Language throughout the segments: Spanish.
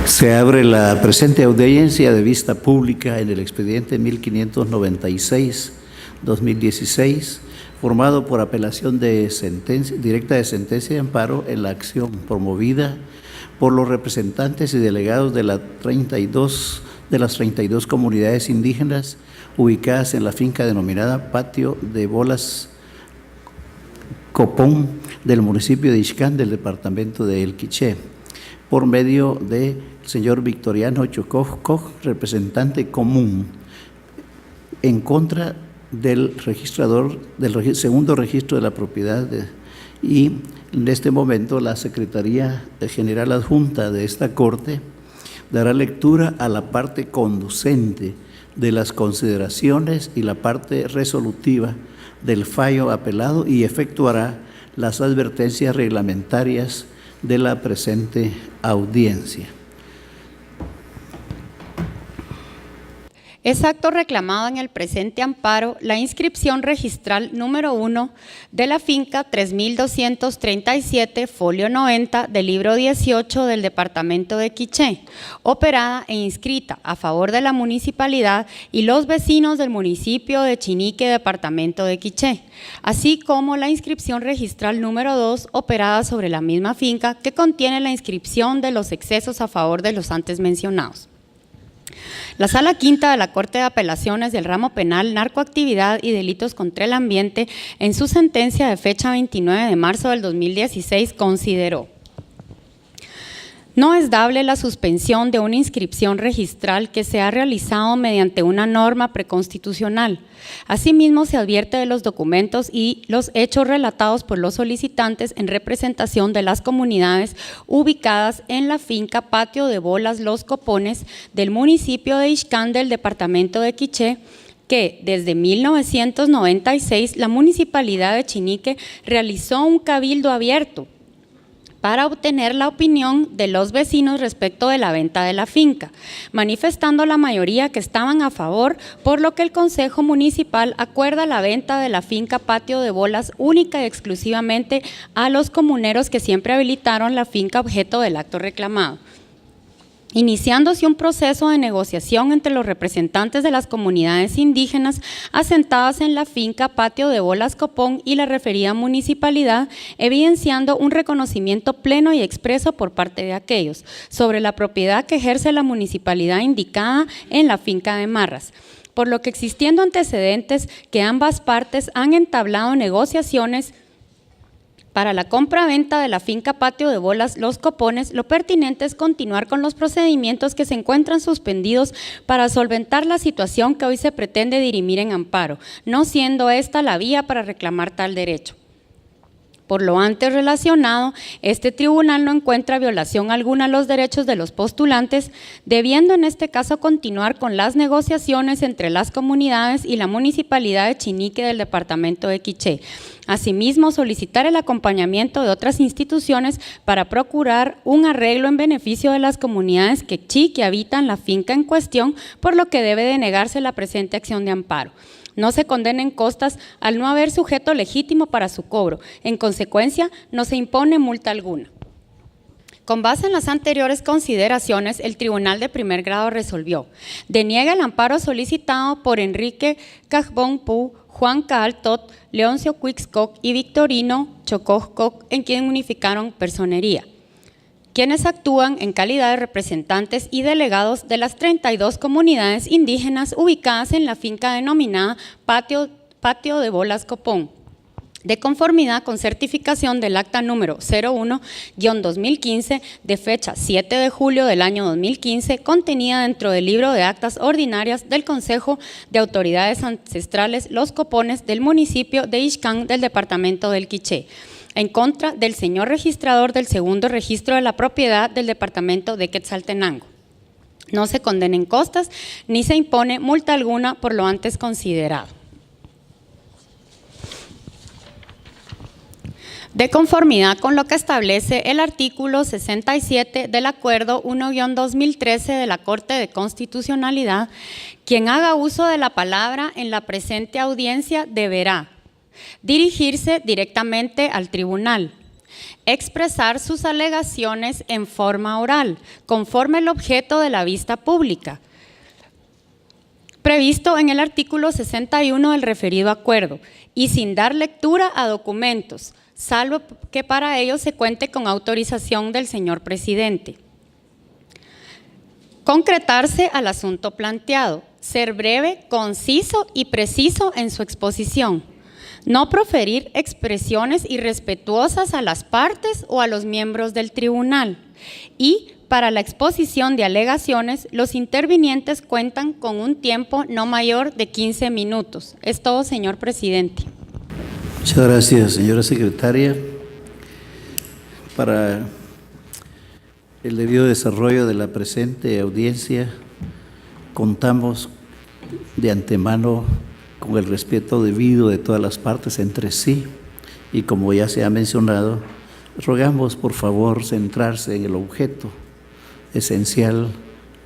Se abre la presente audiencia de vista pública en el expediente 1596-2016, formado por apelación de sentencia, directa de sentencia de amparo en la acción promovida por los representantes y delegados de las 32 comunidades indígenas ubicadas en la finca denominada Patio de Bolas Copón del municipio de Ixcán del departamento de El Quiché, por medio del señor Victoriano Chocoj, representante común, en contra del registrador del segundo registro de la propiedad y en este momento la Secretaría General Adjunta de esta Corte dará lectura a la parte conducente de las consideraciones y la parte resolutiva del fallo apelado y efectuará las advertencias reglamentarias de la presente audiencia. Es acto reclamado en el presente amparo la inscripción registral número 1 de la finca 3237, folio 90 del libro 18 del departamento de Quiché, operada e inscrita a favor de la municipalidad y los vecinos del municipio de Chinique, departamento de Quiché, así como la inscripción registral número 2 operada sobre la misma finca que contiene la inscripción de los excesos a favor de los antes mencionados. La Sala Quinta de la Corte de Apelaciones del Ramo Penal, Narcoactividad y Delitos contra el Ambiente, en su sentencia de fecha 29 de marzo del 2016, consideró: no es dable la suspensión de una inscripción registral que se ha realizado mediante una norma preconstitucional. Asimismo, se advierte de los documentos y los hechos relatados por los solicitantes en representación de las comunidades ubicadas en la finca Patio de Bolas Los Copones del municipio de Ixcán del departamento de Quiché, que desde 1996 la municipalidad de Chinique realizó un cabildo abierto para obtener la opinión de los vecinos respecto de la venta de la finca, manifestando la mayoría que estaban a favor, por lo que el Consejo Municipal acuerda la venta de la finca Patio de Bolas única y exclusivamente a los comuneros que siempre habilitaron la finca objeto del acto reclamado, iniciándose un proceso de negociación entre los representantes de las comunidades indígenas asentadas en la finca Patio de Bolas Copón y la referida municipalidad, evidenciando un reconocimiento pleno y expreso por parte de aquellos sobre la propiedad que ejerce la municipalidad indicada en la finca de Marras, por lo que existiendo antecedentes que ambas partes han entablado negociaciones para la compra-venta de la finca Patio de Bolas Los Copones, lo pertinente es continuar con los procedimientos que se encuentran suspendidos para solventar la situación que hoy se pretende dirimir en amparo, no siendo esta la vía para reclamar tal derecho. Por lo antes relacionado, este tribunal no encuentra violación alguna a los derechos de los postulantes, debiendo en este caso continuar con las negociaciones entre las comunidades y la municipalidad de Chinique del departamento de Quiché. Asimismo, solicitar el acompañamiento de otras instituciones para procurar un arreglo en beneficio de las comunidades quechí que habitan la finca en cuestión, por lo que debe denegarse la presente acción de amparo. No se condenen costas al no haber sujeto legítimo para su cobro. En consecuencia, no se impone multa alguna. Con base en las anteriores consideraciones, el Tribunal de Primer Grado resolvió: deniega el amparo solicitado por Enrique Cajbón Pu, Juan Caaltot, Leoncio Cuixcoc y Victorino Chocojcoc, en quien unificaron personería, quienes actúan en calidad de representantes y delegados de las 32 comunidades indígenas ubicadas en la finca denominada Patio de Bolas Copón, de conformidad con certificación del acta número 01-2015 de fecha 7 de julio del año 2015, contenida dentro del libro de actas ordinarias del Consejo de Autoridades Ancestrales Los Copones del municipio de Ixcán del departamento del Quiché, en contra del señor registrador del segundo registro de la propiedad del departamento de Quetzaltenango. No se condenen costas ni se impone multa alguna por lo antes considerado. De conformidad con lo que establece el artículo 67 del Acuerdo 1-2013 de la Corte de Constitucionalidad, quien haga uso de la palabra en la presente audiencia deberá dirigirse directamente al tribunal, expresar sus alegaciones en forma oral, conforme el objeto de la vista pública, previsto en el artículo 61 del referido acuerdo, y sin dar lectura a documentos, salvo que para ello se cuente con autorización del señor presidente. Concretarse al asunto planteado, ser breve, conciso y preciso en su exposición. No proferir expresiones irrespetuosas a las partes o a los miembros del tribunal. Y para la exposición de alegaciones, los intervinientes cuentan con un tiempo no mayor de 15 minutos. Es todo, señor presidente. Muchas gracias, señora secretaria. Para el debido desarrollo de la presente audiencia, contamos de antemano con el respeto debido de todas las partes entre sí y, como ya se ha mencionado, rogamos por favor centrarse en el objeto esencial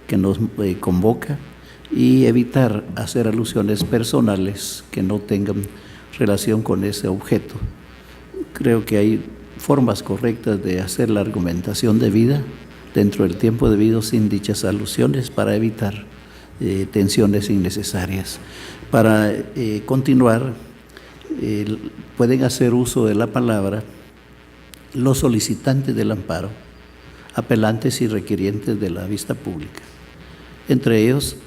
que nos convoca y evitar hacer alusiones personales que no tengan relación con ese objeto. Creo que hay formas correctas de hacer la argumentación debida dentro del tiempo debido sin dichas alusiones para evitar tensiones innecesarias. Para continuar, pueden hacer uso de la palabra los solicitantes del amparo, apelantes y requirientes de la vista pública, entre ellos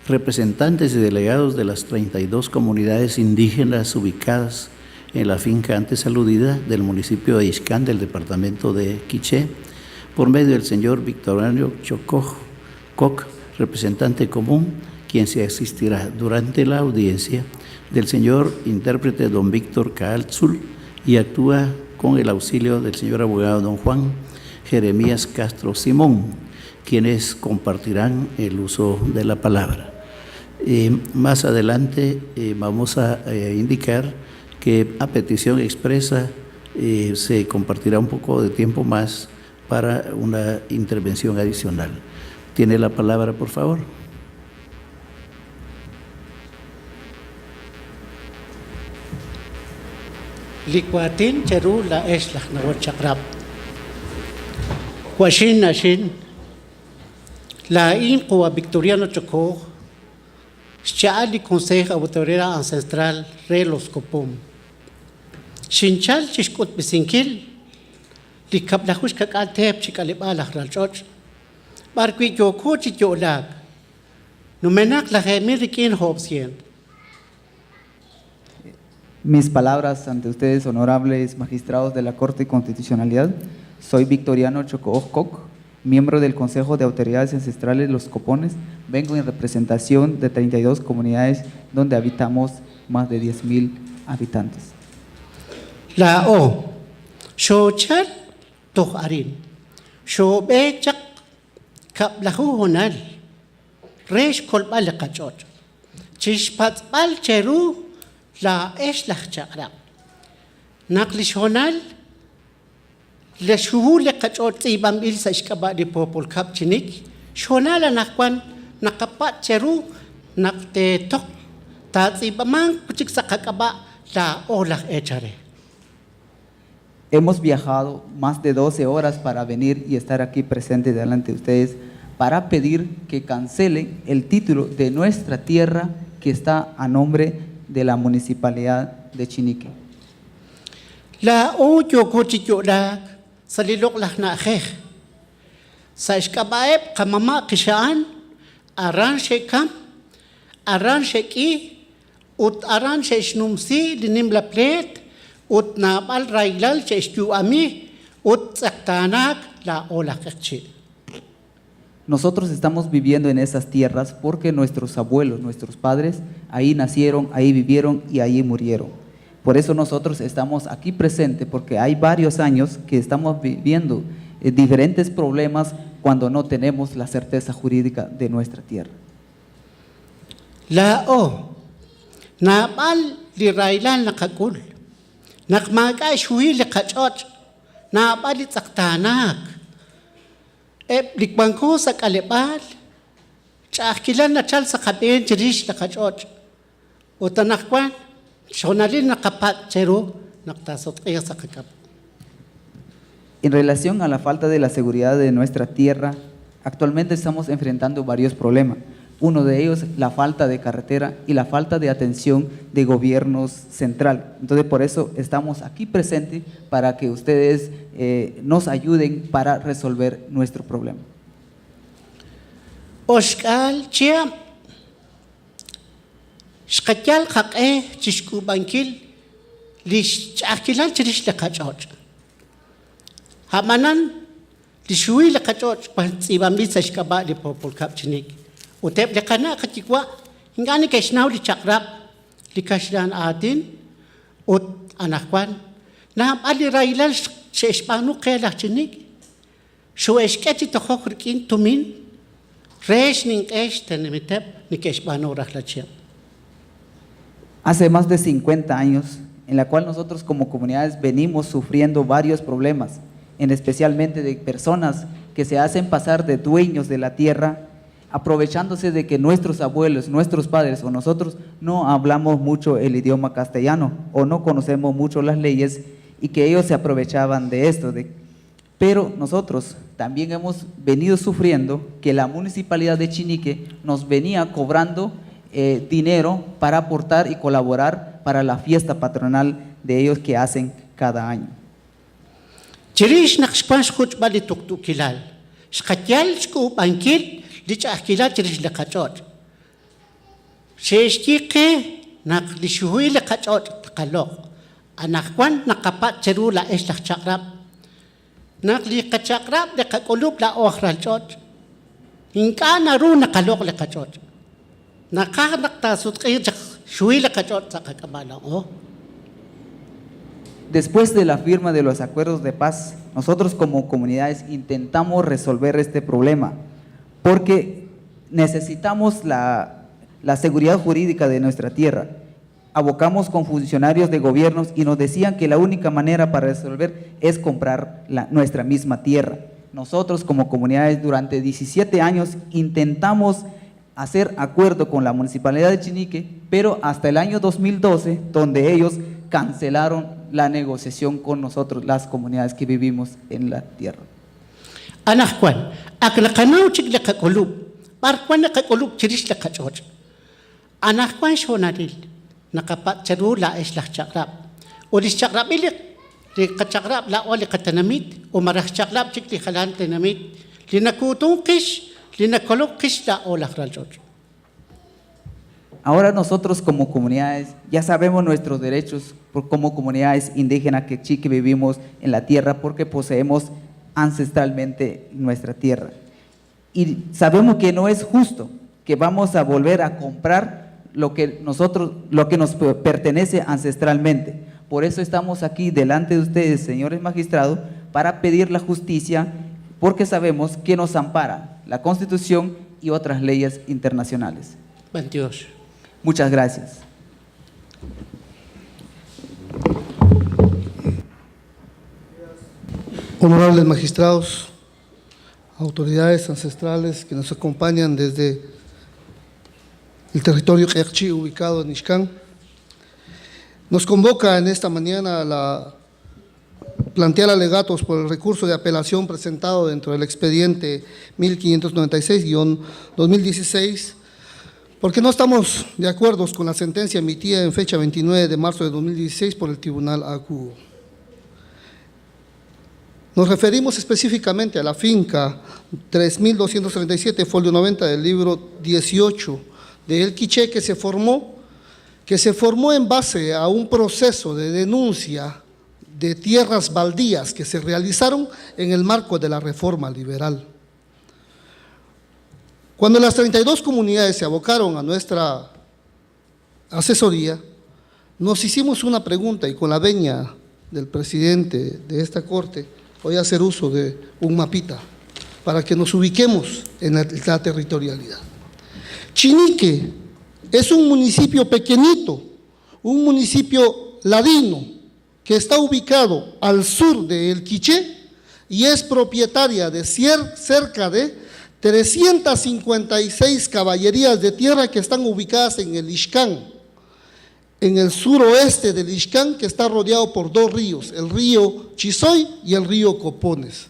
representantes y delegados de las 32 comunidades indígenas ubicadas en la finca antes aludida del municipio de Ixcán del departamento de Quiché, por medio del señor Victoriano Chococ, representante común, quien se asistirá durante la audiencia del señor intérprete don Víctor Caaltzul y actúa con el auxilio del señor abogado don Juan Jeremías Castro Simón, quienes compartirán el uso de la palabra. Más adelante vamos a indicar que a petición expresa se compartirá un poco de tiempo más para una intervención adicional. Tiene la palabra, por favor. Licuatin cheru la eslah nawat chakrab. Washin nashin la inqua Victoriano Chocó Shali Consejo Autoridad Ancestral Re Los Copom. Shinchal chishkut bisinkil likap la hushka kaltep chikalibala ralchoch. Barqui yoko chicholag. Numenak la gemirikin hobsien. Mis palabras ante ustedes, honorables magistrados de la Corte de Constitucionalidad. Soy Victoriano Chococ, miembro del Consejo de Autoridades Ancestrales Los Copones. Vengo en representación de 32 comunidades donde habitamos más de 10,000 habitantes. La O, Shochal Toharin, Shobechak Kaplahu Honal, Resh Kolbal Kachot, Chishpatzbal Cheru, La Eslah Chakra, Naklish Honal, Le Shuhul Kachot Ibambil Sashkaba de Popol Kapchinik, Shonala Nakwan, Nakapat Cheru, Nakte Tok, Tazibaman Kuchik Sakakaba, La Olah Echare. Hemos viajado más de 12 horas para venir y estar aquí presente delante de ustedes para pedir que cancelen el título de nuestra tierra que está a nombre de la Municipalidad de Chinique. La Oyo Cochichola, Salilok Lahnajej, Sashkabaeb, Kamama Kishan, Aran Shekam, Aran Sheki, Ut Aran Sheshnumsi, Linim La Plate, Ut Nabal Railal Shestu Ami, Ut Zaktanak, La Ola Kachil. Nosotros estamos viviendo en esas tierras porque nuestros abuelos, nuestros padres, ahí nacieron, ahí vivieron y ahí murieron. Por eso nosotros estamos aquí presentes, porque hay varios años que estamos viviendo diferentes problemas cuando no tenemos la certeza jurídica de nuestra tierra. La O, Nabal li Railal Nakakul, Nakmaga Shui li Kachot, Nabal li Zaktanak. Likbangko sa kalibal, Chakilan na chal sa kabin, Chirish na kachot. O tanakwan, Shonalin na kapat, Chero, Naktasot kaya sa kakap. En relación a la falta de la seguridad de nuestra tierra, actualmente estamos enfrentando varios problemas. Uno de ellos, la falta de carretera y la falta de atención de gobierno central. Entonces, por eso estamos aquí presentes para que ustedes nos ayuden para resolver nuestro problema. Oskal chia shkatyal khaqe chishku bankil lish chakilal chirish la kachot hamanan lishui la kachot pansibam li sashkaba li popol kap chinik utep le kana katikwa ngani keshnau li chakrab li kashlan atin ut anakwan nam ali railal sheshpanu qela chinik shu eshketi tokhorkin tumin Hace más de 50 años, en la cual nosotros como comunidades venimos sufriendo varios problemas, especialmente de personas que se hacen pasar de dueños de la tierra, aprovechándose de que nuestros abuelos, nuestros padres o nosotros no hablamos mucho el idioma castellano o no conocemos mucho las leyes y que ellos se aprovechaban de esto. Pero nosotros también hemos venido sufriendo que la municipalidad de Chinique nos venía cobrando dinero para aportar y colaborar para la fiesta patronal de ellos que hacen cada año. Chirish naqshpan shkuch bali tuktuk kilal. Shkatyal shku bankil lich akilal chirish la kachot. Sheshtiqe naq lishuhui la kachot taqaloq. Anakwan naqapat cheru la eslaq chakrab. Nakli kachakrab de kakulub la ohral chot. Inka naru nakalok le kachot. Nakakta sutqi shui le kachot sa kakabala. Después de la firma de los acuerdos de paz, nosotros como comunidades intentamos resolver este problema porque necesitamos la seguridad jurídica de nuestra tierra. Abocamos con funcionarios de gobiernos y nos decían que la única manera para resolver es comprar nuestra misma tierra. Nosotros como comunidades durante 17 años intentamos hacer acuerdo con la Municipalidad de Chinique, pero hasta el año 2012, donde ellos cancelaron la negociación con nosotros, las comunidades que vivimos en la tierra. Anakwan, aklakanau chiklaka kolub, parkwan nakakolub chirish la kachot. Anakwan shonaril. Nakapat cerula islah cakrab. Ulis cakrab ilik, li kacakrab la oli katanamit, umarah cakrab cik li khalan tanamit, li nakutong kish, li nakolok kish la olah raljot. Ahora nosotros como comunidades ya sabemos nuestros derechos como comunidades indígenas que vivimos en la tierra porque poseemos ancestralmente nuestra tierra. Y sabemos que no es justo que vamos a volver a comprar lo que nos pertenece ancestralmente. Por eso estamos aquí delante de ustedes, señores magistrados, para pedir la justicia, porque sabemos que nos ampara la Constitución y otras leyes internacionales. Buen Dios. Muchas gracias. Honorables magistrados, autoridades ancestrales que nos acompañan desde el territorio Qeqchi, ubicado en Ixcán, nos convoca en esta mañana a plantear alegatos por el recurso de apelación presentado dentro del expediente 1596-2016, porque no estamos de acuerdo con la sentencia emitida en fecha 29 de marzo de 2016 por el Tribunal Acuo. Nos referimos específicamente a la finca 3237, folio 90 del libro 18 de El Quiché, que se formó en base a un proceso de denuncia de tierras baldías que se realizaron en el marco de la reforma liberal. Cuando las 32 comunidades se abocaron a nuestra asesoría, nos hicimos una pregunta y con la venia del presidente de esta corte voy a hacer uso de un mapita para que nos ubiquemos en la territorialidad. Chinique es un municipio pequeñito, un municipio ladino que está ubicado al sur de El Quiché y es propietaria de cerca de 356 caballerías de tierra que están ubicadas en el Ixcán. en el suroeste del Ixcán, que está rodeado por dos ríos, el río Chizoy y el río Copones.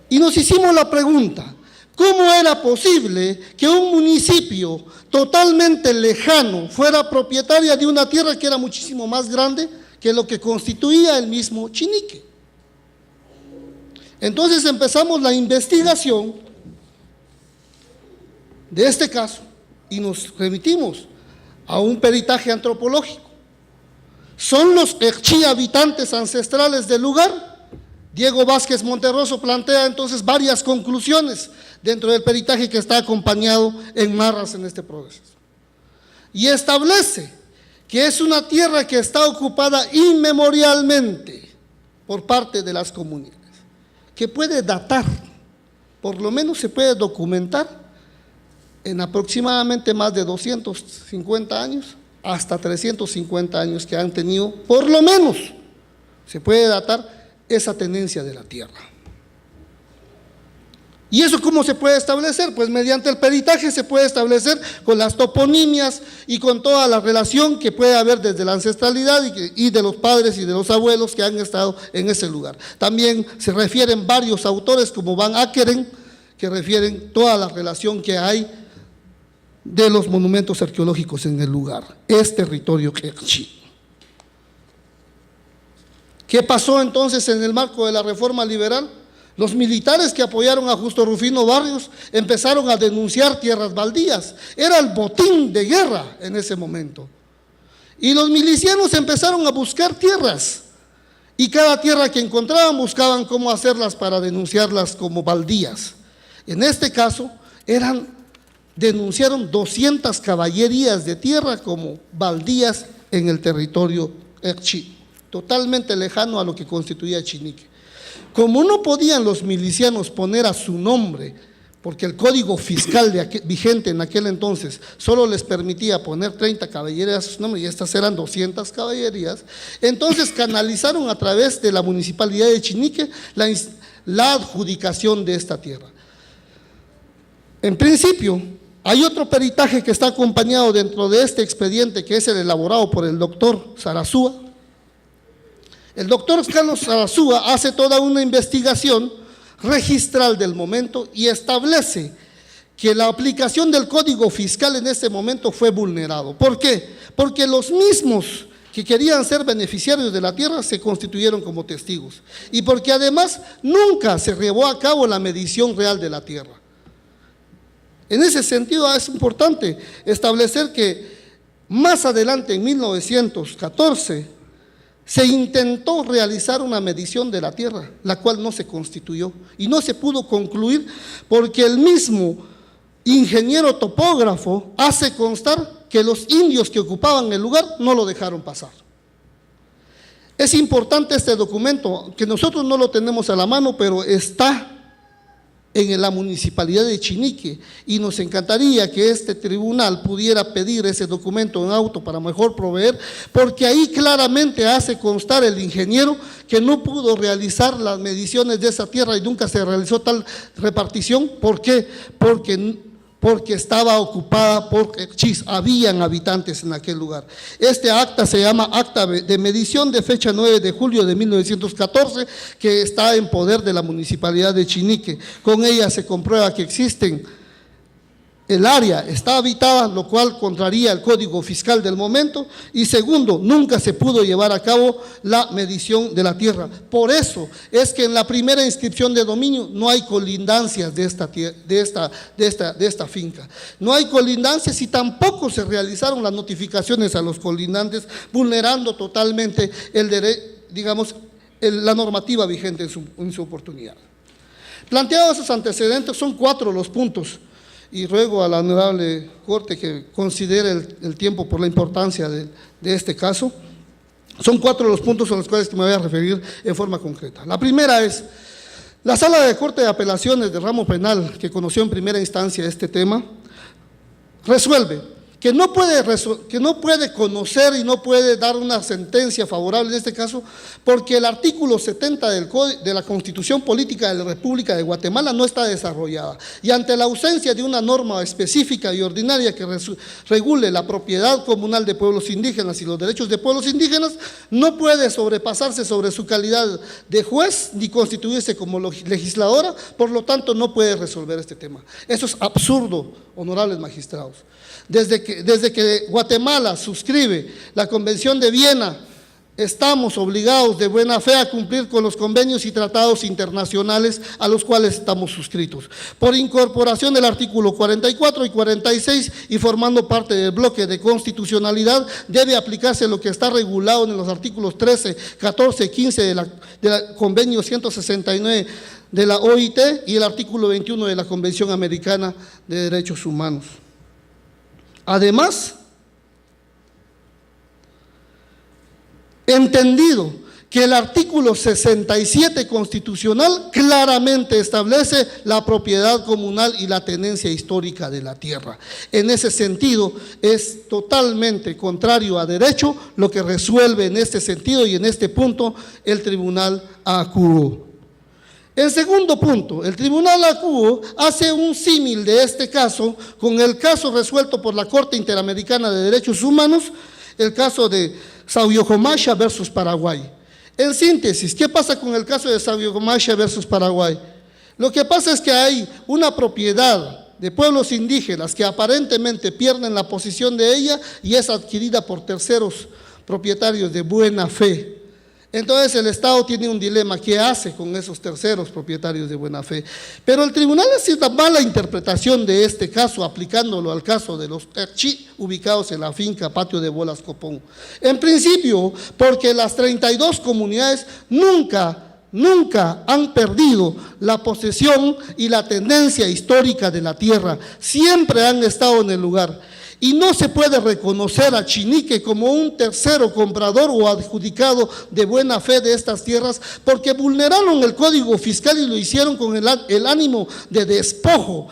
Y nos hicimos la pregunta, ¿cómo era posible que un municipio totalmente lejano fuera propietaria de una tierra que era muchísimo más grande que lo que constituía el mismo Chinique? Entonces empezamos la investigación de este caso y nos remitimos a un peritaje antropológico. ¿Son los Ekchi habitantes ancestrales del lugar? Diego Vázquez Monterroso plantea entonces varias conclusiones dentro del peritaje que está acompañado en Marras en este proceso. Y establece que es una tierra que está ocupada inmemorialmente por parte de las comunidades, que puede datar, por lo menos se puede documentar en aproximadamente más de 250 años, hasta 350 años que han tenido, por lo menos se puede datar esa tenencia de la tierra. ¿Y eso cómo se puede establecer? Pues mediante el peritaje se puede establecer con las toponimias y con toda la relación que puede haber desde la ancestralidad y de los padres y de los abuelos que han estado en ese lugar. También se refieren varios autores como Van Ackeren, que refieren toda la relación que hay de los monumentos arqueológicos en el lugar. Es territorio Ekchi. ¿Qué pasó entonces en el marco de la reforma liberal? Los militares que apoyaron a Justo Rufino Barrios empezaron a denunciar tierras baldías. Era el botín de guerra en ese momento. Y los milicianos empezaron a buscar tierras. Y cada tierra que encontraban buscaban cómo hacerlas para denunciarlas como baldías. En este caso, denunciaron 200 caballerías de tierra como baldías en el territorio Ekchi, totalmente lejano a lo que constituía Chinique. Como no podían los milicianos poner a su nombre, porque el código fiscal vigente en aquel entonces solo les permitía poner 30 caballerías a su nombre, y estas eran 200 caballerías, entonces canalizaron a través de la municipalidad de Chinique la adjudicación de esta tierra. En principio, hay otro peritaje que está acompañado dentro de este expediente, que es el elaborado por el doctor Sarasúa. El doctor Carlos Sarasúa hace toda una investigación registral del momento y establece que la aplicación del código fiscal en ese momento fue vulnerado. ¿Por qué? Porque los mismos que querían ser beneficiarios de la tierra se constituyeron como testigos, y porque además nunca se llevó a cabo la medición real de la tierra. En ese sentido es importante establecer que más adelante, en 1914, se intentó realizar una medición de la tierra, la cual no se constituyó y no se pudo concluir porque el mismo ingeniero topógrafo hace constar que los indios que ocupaban el lugar no lo dejaron pasar. Es importante este documento, que nosotros no lo tenemos a la mano, pero está en la municipalidad de Chinique, y nos encantaría que este tribunal pudiera pedir ese documento en auto para mejor proveer, porque ahí claramente hace constar el ingeniero que no pudo realizar las mediciones de esa tierra y nunca se realizó tal repartición. ¿Por qué? Porque estaba ocupada por Ekchis, habían habitantes en aquel lugar. Este acta se llama Acta de Medición de fecha 9 de julio de 1914, que está en poder de la municipalidad de Chinique. Con ella se comprueba que el área está habitada, lo cual contraría el código fiscal del momento, y segundo, nunca se pudo llevar a cabo la medición de la tierra. Por eso es que en la primera inscripción de dominio no hay colindancias de esta finca. No hay colindancias y tampoco se realizaron las notificaciones a los colindantes, vulnerando totalmente la normativa vigente en su oportunidad. Planteados esos antecedentes, son 4 los puntos, y ruego a la honorable Corte que considere el tiempo por la importancia de este caso. Son 4 los puntos a los cuales me voy a referir en forma concreta. La primera es, la Sala de Corte de Apelaciones de Ramo Penal, que conoció en primera instancia este tema, resuelve que no puede conocer y no puede dar una sentencia favorable en este caso, porque el artículo 70 de la Constitución Política de la República de Guatemala no está desarrollada. Y ante la ausencia de una norma específica y ordinaria que regule la propiedad comunal de pueblos indígenas y los derechos de pueblos indígenas, no puede sobrepasarse sobre su calidad de juez ni constituirse como legisladora, por lo tanto no puede resolver este tema. Eso es absurdo, honorables magistrados. Desde que Guatemala suscribe la Convención de Viena, estamos obligados de buena fe a cumplir con los convenios y tratados internacionales a los cuales estamos suscritos. Por incorporación del artículo 44 y 46 y formando parte del bloque de constitucionalidad, debe aplicarse lo que está regulado en los artículos 13, 14 y 15 del convenio 169 de la OIT y el artículo 21 de la Convención Americana de Derechos Humanos. Además, entendido que el artículo 67 constitucional claramente establece la propiedad comunal y la tenencia histórica de la tierra. En ese sentido, es totalmente contrario a derecho lo que resuelve en este sentido y en este punto el Tribunal ACUO. En segundo punto, el Tribunal ACUO hace un símil de este caso con el caso resuelto por la Corte Interamericana de Derechos Humanos, el caso de Sauyojomaya versus Paraguay. En síntesis, ¿qué pasa con el caso de Sauyojomaya versus Paraguay? Lo que pasa es que hay una propiedad de pueblos indígenas que aparentemente pierden la posesión de ella y es adquirida por terceros propietarios de buena fe. Entonces el Estado tiene un dilema, ¿qué hace con esos terceros propietarios de buena fe? Pero el tribunal hace una mala interpretación de este caso, aplicándolo al caso de los Terchi, ubicados en la finca Patio de Bolas Copón. En principio, porque las 32 comunidades nunca han perdido la posesión y la tendencia histórica de la tierra, siempre han estado en el lugar. Y no se puede reconocer a Chinique como un tercero comprador o adjudicado de buena fe de estas tierras, porque vulneraron el Código Fiscal y lo hicieron con el ánimo de despojo,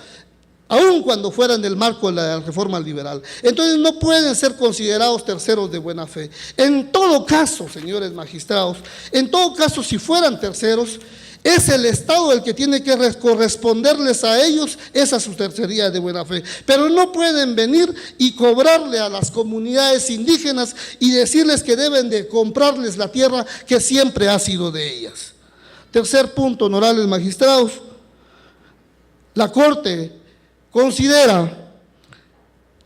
aun cuando fuera en el marco de la reforma liberal. Entonces no pueden ser considerados terceros de buena fe. En todo caso, señores magistrados, en todo caso, si fueran terceros, es el Estado el que tiene que corresponderles a ellos esa su tercería de buena fe. Pero no pueden venir y cobrarle a las comunidades indígenas y decirles que deben de comprarles la tierra que siempre ha sido de ellas. Tercer punto, honorables magistrados, la Corte considera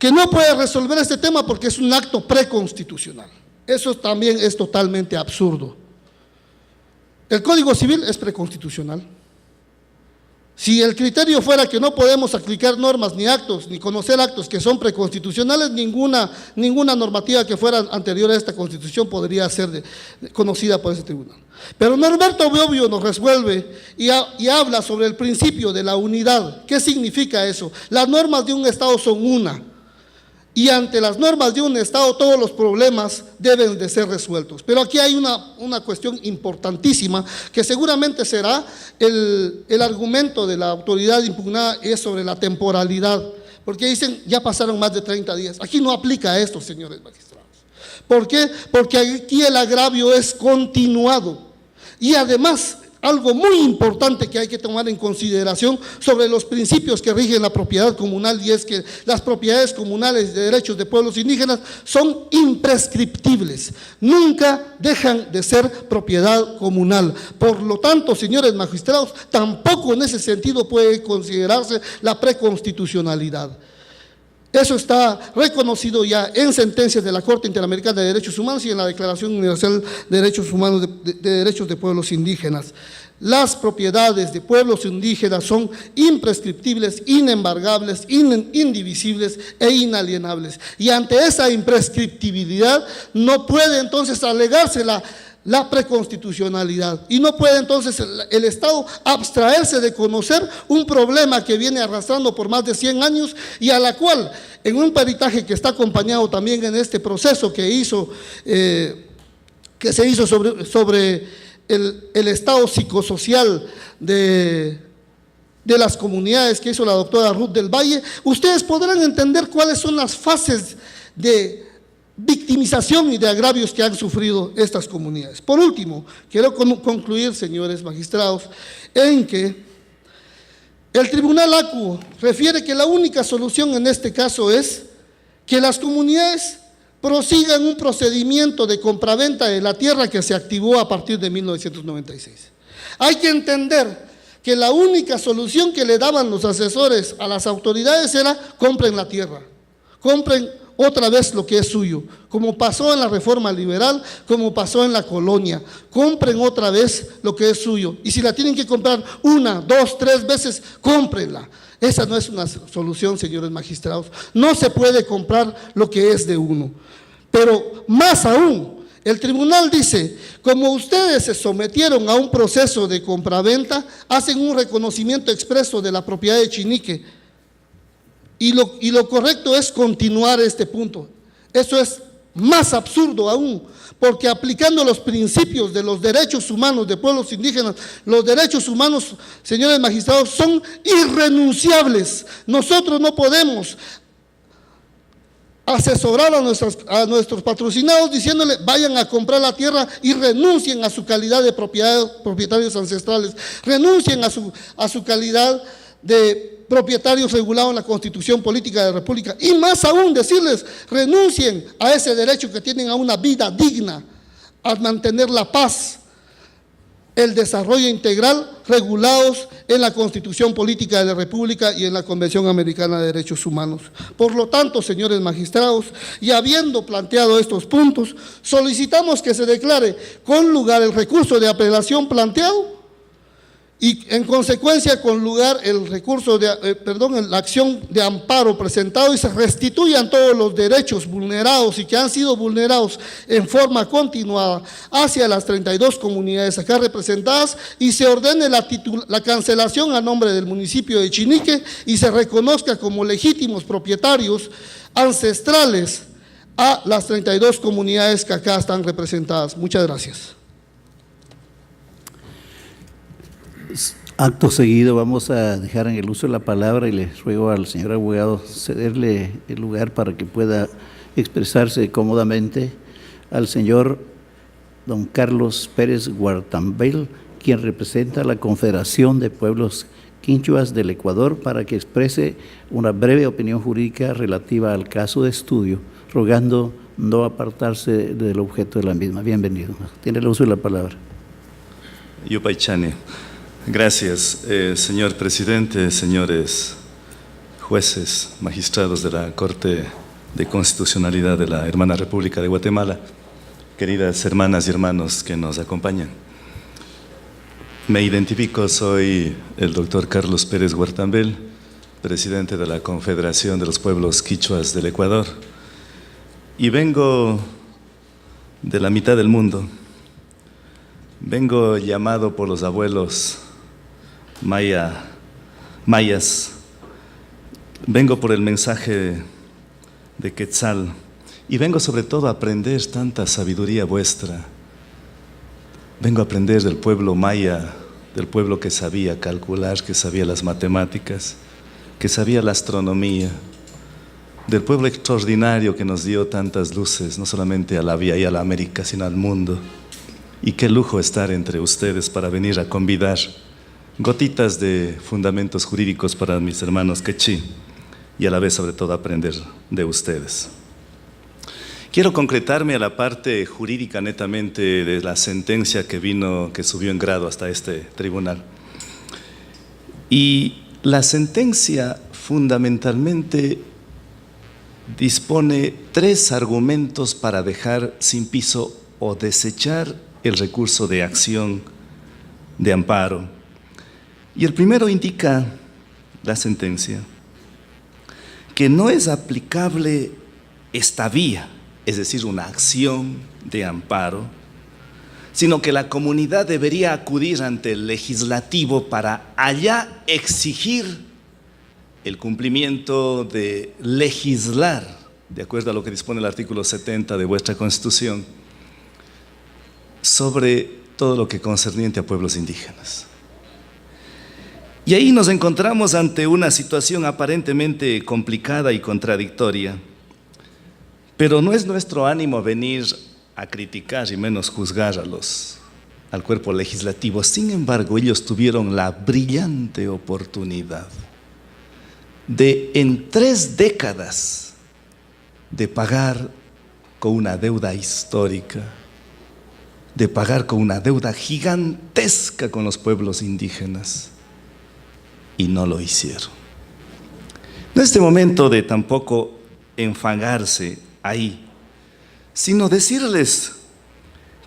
que no puede resolver este tema porque es un acto preconstitucional. Eso también es totalmente absurdo. El Código Civil es preconstitucional. Si el criterio fuera que no podemos aplicar normas ni actos, ni conocer actos que son preconstitucionales, ninguna normativa que fuera anterior a esta Constitución podría ser conocida por ese tribunal. Pero Norberto Bobbio nos resuelve y habla sobre el principio de la unidad. ¿Qué significa eso? Las normas de un Estado son una. Y ante las normas de un Estado todos los problemas deben de ser resueltos. Pero aquí hay una cuestión importantísima que seguramente será el argumento de la autoridad impugnada, es sobre la temporalidad. Porque dicen, ya pasaron más de 30 días. Aquí no aplica esto, señores magistrados. ¿Por qué? Porque aquí el agravio es continuado. Y además, algo muy importante que hay que tomar en consideración sobre los principios que rigen la propiedad comunal, y es que las propiedades comunales de derechos de pueblos indígenas son imprescriptibles, nunca dejan de ser propiedad comunal. Por lo tanto, señores magistrados, tampoco en ese sentido puede considerarse la preconstitucionalidad. Eso está reconocido ya en sentencias de la Corte Interamericana de Derechos Humanos y en la Declaración Universal de Derechos Humanos de Derechos de Pueblos Indígenas. Las propiedades de pueblos indígenas son imprescriptibles, inembargables, indivisibles e inalienables. Y ante esa imprescriptibilidad no puede entonces alegarse la preconstitucionalidad, y no puede entonces el Estado abstraerse de conocer un problema que viene arrastrando por más de 100 años y a la cual, en un peritaje que está acompañado también en este proceso que se hizo sobre el estado psicosocial de de las comunidades que hizo la doctora Ruth del Valle, ustedes podrán entender cuáles son las fases de victimización y de agravios que han sufrido estas comunidades. Por último, quiero concluir, señores magistrados, en que el Tribunal ACU refiere que la única solución en este caso es que las comunidades prosigan un procedimiento de compraventa de la tierra que se activó a partir de 1996. Hay que entender que la única solución que le daban los asesores a las autoridades era: compren la tierra, compren otra vez lo que es suyo, como pasó en la reforma liberal, como pasó en la colonia. Compren otra vez lo que es suyo, y si la tienen que comprar 1, 2, 3 veces, cómprenla. Esa no es una solución, señores magistrados. No se puede comprar lo que es de uno. Pero más aún, el tribunal dice: como ustedes se sometieron a un proceso de compraventa, hacen un reconocimiento expreso de la propiedad de Chinique. Y lo correcto es continuar este punto. Eso es más absurdo aún, porque aplicando los principios de los derechos humanos de pueblos indígenas, los derechos humanos, señores magistrados, son irrenunciables. Nosotros no podemos asesorar a nuestros patrocinados diciéndole: vayan a comprar la tierra y renuncien a su calidad de propietarios ancestrales, renuncien a su calidad de propietarios regulados en la Constitución Política de la República, y más aún decirles: renuncien a ese derecho que tienen a una vida digna, a mantener la paz, el desarrollo integral, regulados en la Constitución Política de la República y en la Convención Americana de Derechos Humanos. Por lo tanto, señores magistrados, y habiendo planteado estos puntos, solicitamos que se declare con lugar el recurso de apelación planteado y en consecuencia con lugar el recurso la acción de amparo presentado, y se restituyan todos los derechos vulnerados y que han sido vulnerados en forma continuada hacia las 32 comunidades acá representadas, y se ordene la cancelación a nombre del municipio de Chinique y se reconozca como legítimos propietarios ancestrales a las 32 comunidades que acá están representadas. Muchas gracias. Acto seguido vamos a dejar en el uso de la palabra y le ruego al señor abogado cederle el lugar para que pueda expresarse cómodamente al señor don Carlos Pérez Guartambel, quien representa a la Confederación de Pueblos Quinchuas del Ecuador, para que exprese una breve opinión jurídica relativa al caso de estudio, rogando no apartarse del objeto de la misma. Bienvenido. Tiene el uso de la palabra. Yupaychane. Gracias, señor presidente, señores jueces, magistrados de la Corte de Constitucionalidad de la Hermana República de Guatemala, queridas hermanas y hermanos que nos acompañan. Me identifico, soy el doctor Carlos Pérez Guartambel, presidente de la Confederación de los Pueblos Quichuas del Ecuador, y vengo de la mitad del mundo. Vengo llamado por los abuelos mayas, vengo por el mensaje de Quetzal, y vengo sobre todo a aprender tanta sabiduría vuestra. Vengo a aprender del pueblo maya, del pueblo que sabía calcular, que sabía las matemáticas, que sabía la astronomía, del pueblo extraordinario que nos dio tantas luces, no solamente a la vía y a la América, sino al mundo. Y qué lujo estar entre ustedes para venir a convidar gotitas de fundamentos jurídicos para mis hermanos quechí, y a la vez sobre todo aprender de ustedes. Quiero concretarme a la parte jurídica netamente de la sentencia que subió en grado hasta este tribunal. Y la sentencia fundamentalmente dispone 3 argumentos para dejar sin piso o desechar el recurso de acción de amparo. Y el primero indica la sentencia que no es aplicable esta vía, es decir, una acción de amparo, sino que la comunidad debería acudir ante el legislativo para allá exigir el cumplimiento de legislar, de acuerdo a lo que dispone el artículo 70 de vuestra Constitución, sobre todo lo que concerniente a pueblos indígenas. Y ahí nos encontramos ante una situación aparentemente complicada y contradictoria, pero no es nuestro ánimo venir a criticar y menos juzgar al cuerpo legislativo. Sin embargo, ellos tuvieron la brillante oportunidad de en 3 décadas de pagar con una deuda histórica, de pagar con una deuda gigantesca con los pueblos indígenas, y no lo hicieron. No es este momento de tampoco enfangarse ahí, sino decirles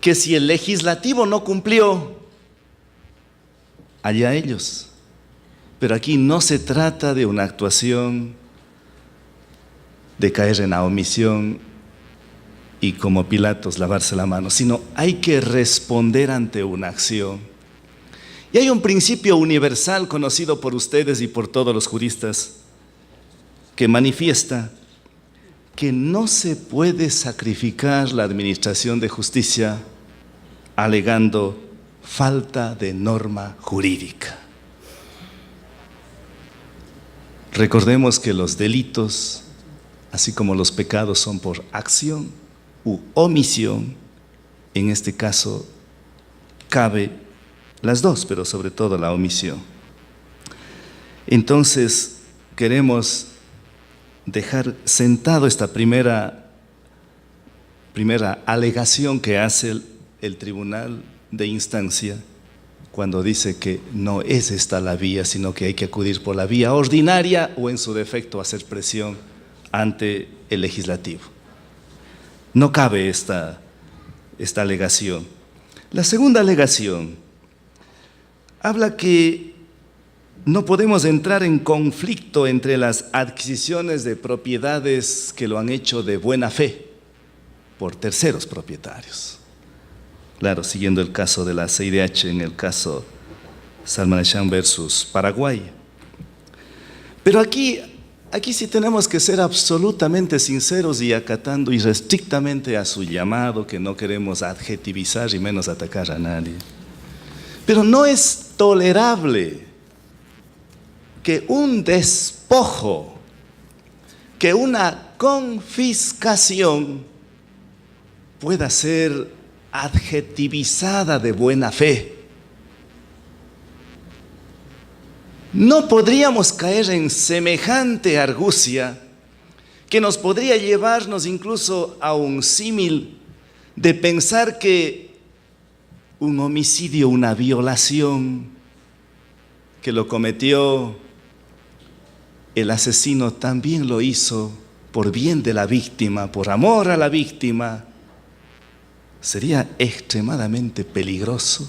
que si el legislativo no cumplió, allá ellos. Pero aquí no se trata de una actuación de caer en la omisión y como Pilatos lavarse la mano, sino hay que responder ante una acción. Y hay un principio universal conocido por ustedes y por todos los juristas que manifiesta que no se puede sacrificar la administración de justicia alegando falta de norma jurídica. Recordemos que los delitos, así como los pecados, son por acción u omisión. En este caso cabe las dos, pero sobre todo la omisión. Entonces queremos dejar sentado esta primera alegación que hace el tribunal de instancia cuando dice que no es esta la vía, sino que hay que acudir por la vía ordinaria o en su defecto hacer presión ante el legislativo. No cabe esta alegación. La segunda alegación habla que no podemos entrar en conflicto entre las adquisiciones de propiedades que lo han hecho de buena fe por terceros propietarios. Claro, siguiendo el caso de la CIDH en el caso Salmaneshán versus Paraguay. Pero aquí sí tenemos que ser absolutamente sinceros y acatando irrestrictamente a su llamado, que no queremos adjetivizar y menos atacar a nadie. Pero no es tolerable que un despojo, que una confiscación pueda ser adjetivizada de buena fe. No podríamos caer en semejante argucia que nos podría llevarnos incluso a un símil de pensar que un homicidio, una violación que lo cometió el asesino también lo hizo por bien de la víctima, por amor a la víctima. Sería extremadamente peligroso.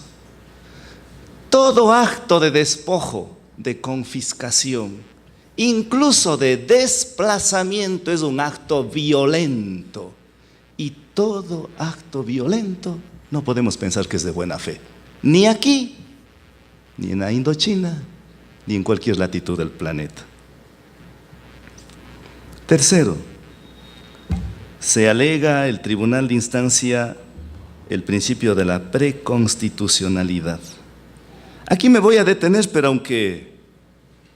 Todo acto de despojo, de confiscación, incluso de desplazamiento, es un acto violento. Y todo acto violento no podemos pensar que es de buena fe. Ni aquí, ni en la Indochina, ni en cualquier latitud del planeta. Tercero, se alega el tribunal de instancia el principio de la preconstitucionalidad. Aquí me voy a detener, pero aunque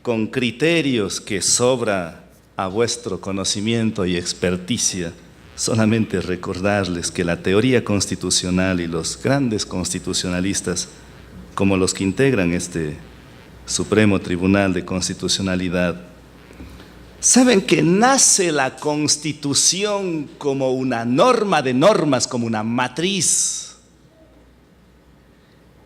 con criterios que sobra a vuestro conocimiento y experticia, solamente recordarles que la teoría constitucional y los grandes constitucionalistas, como los que integran este Supremo Tribunal de Constitucionalidad, saben que nace la Constitución como una norma de normas, como una matriz,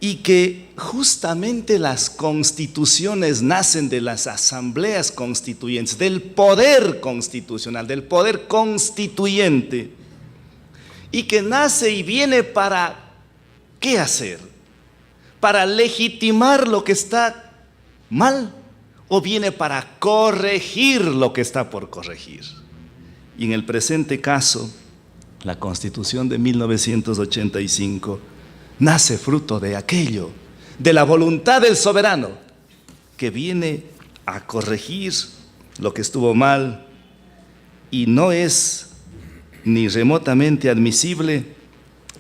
y que justamente las constituciones nacen de las asambleas constituyentes, del poder constitucional, del poder constituyente, y que nace y viene para ¿qué hacer? ¿Para legitimar lo que está mal? ¿O viene para corregir lo que está por corregir? Y en el presente caso, la Constitución de 1985 nace fruto de aquello, de la voluntad del soberano, que viene a corregir lo que estuvo mal, y no es ni remotamente admisible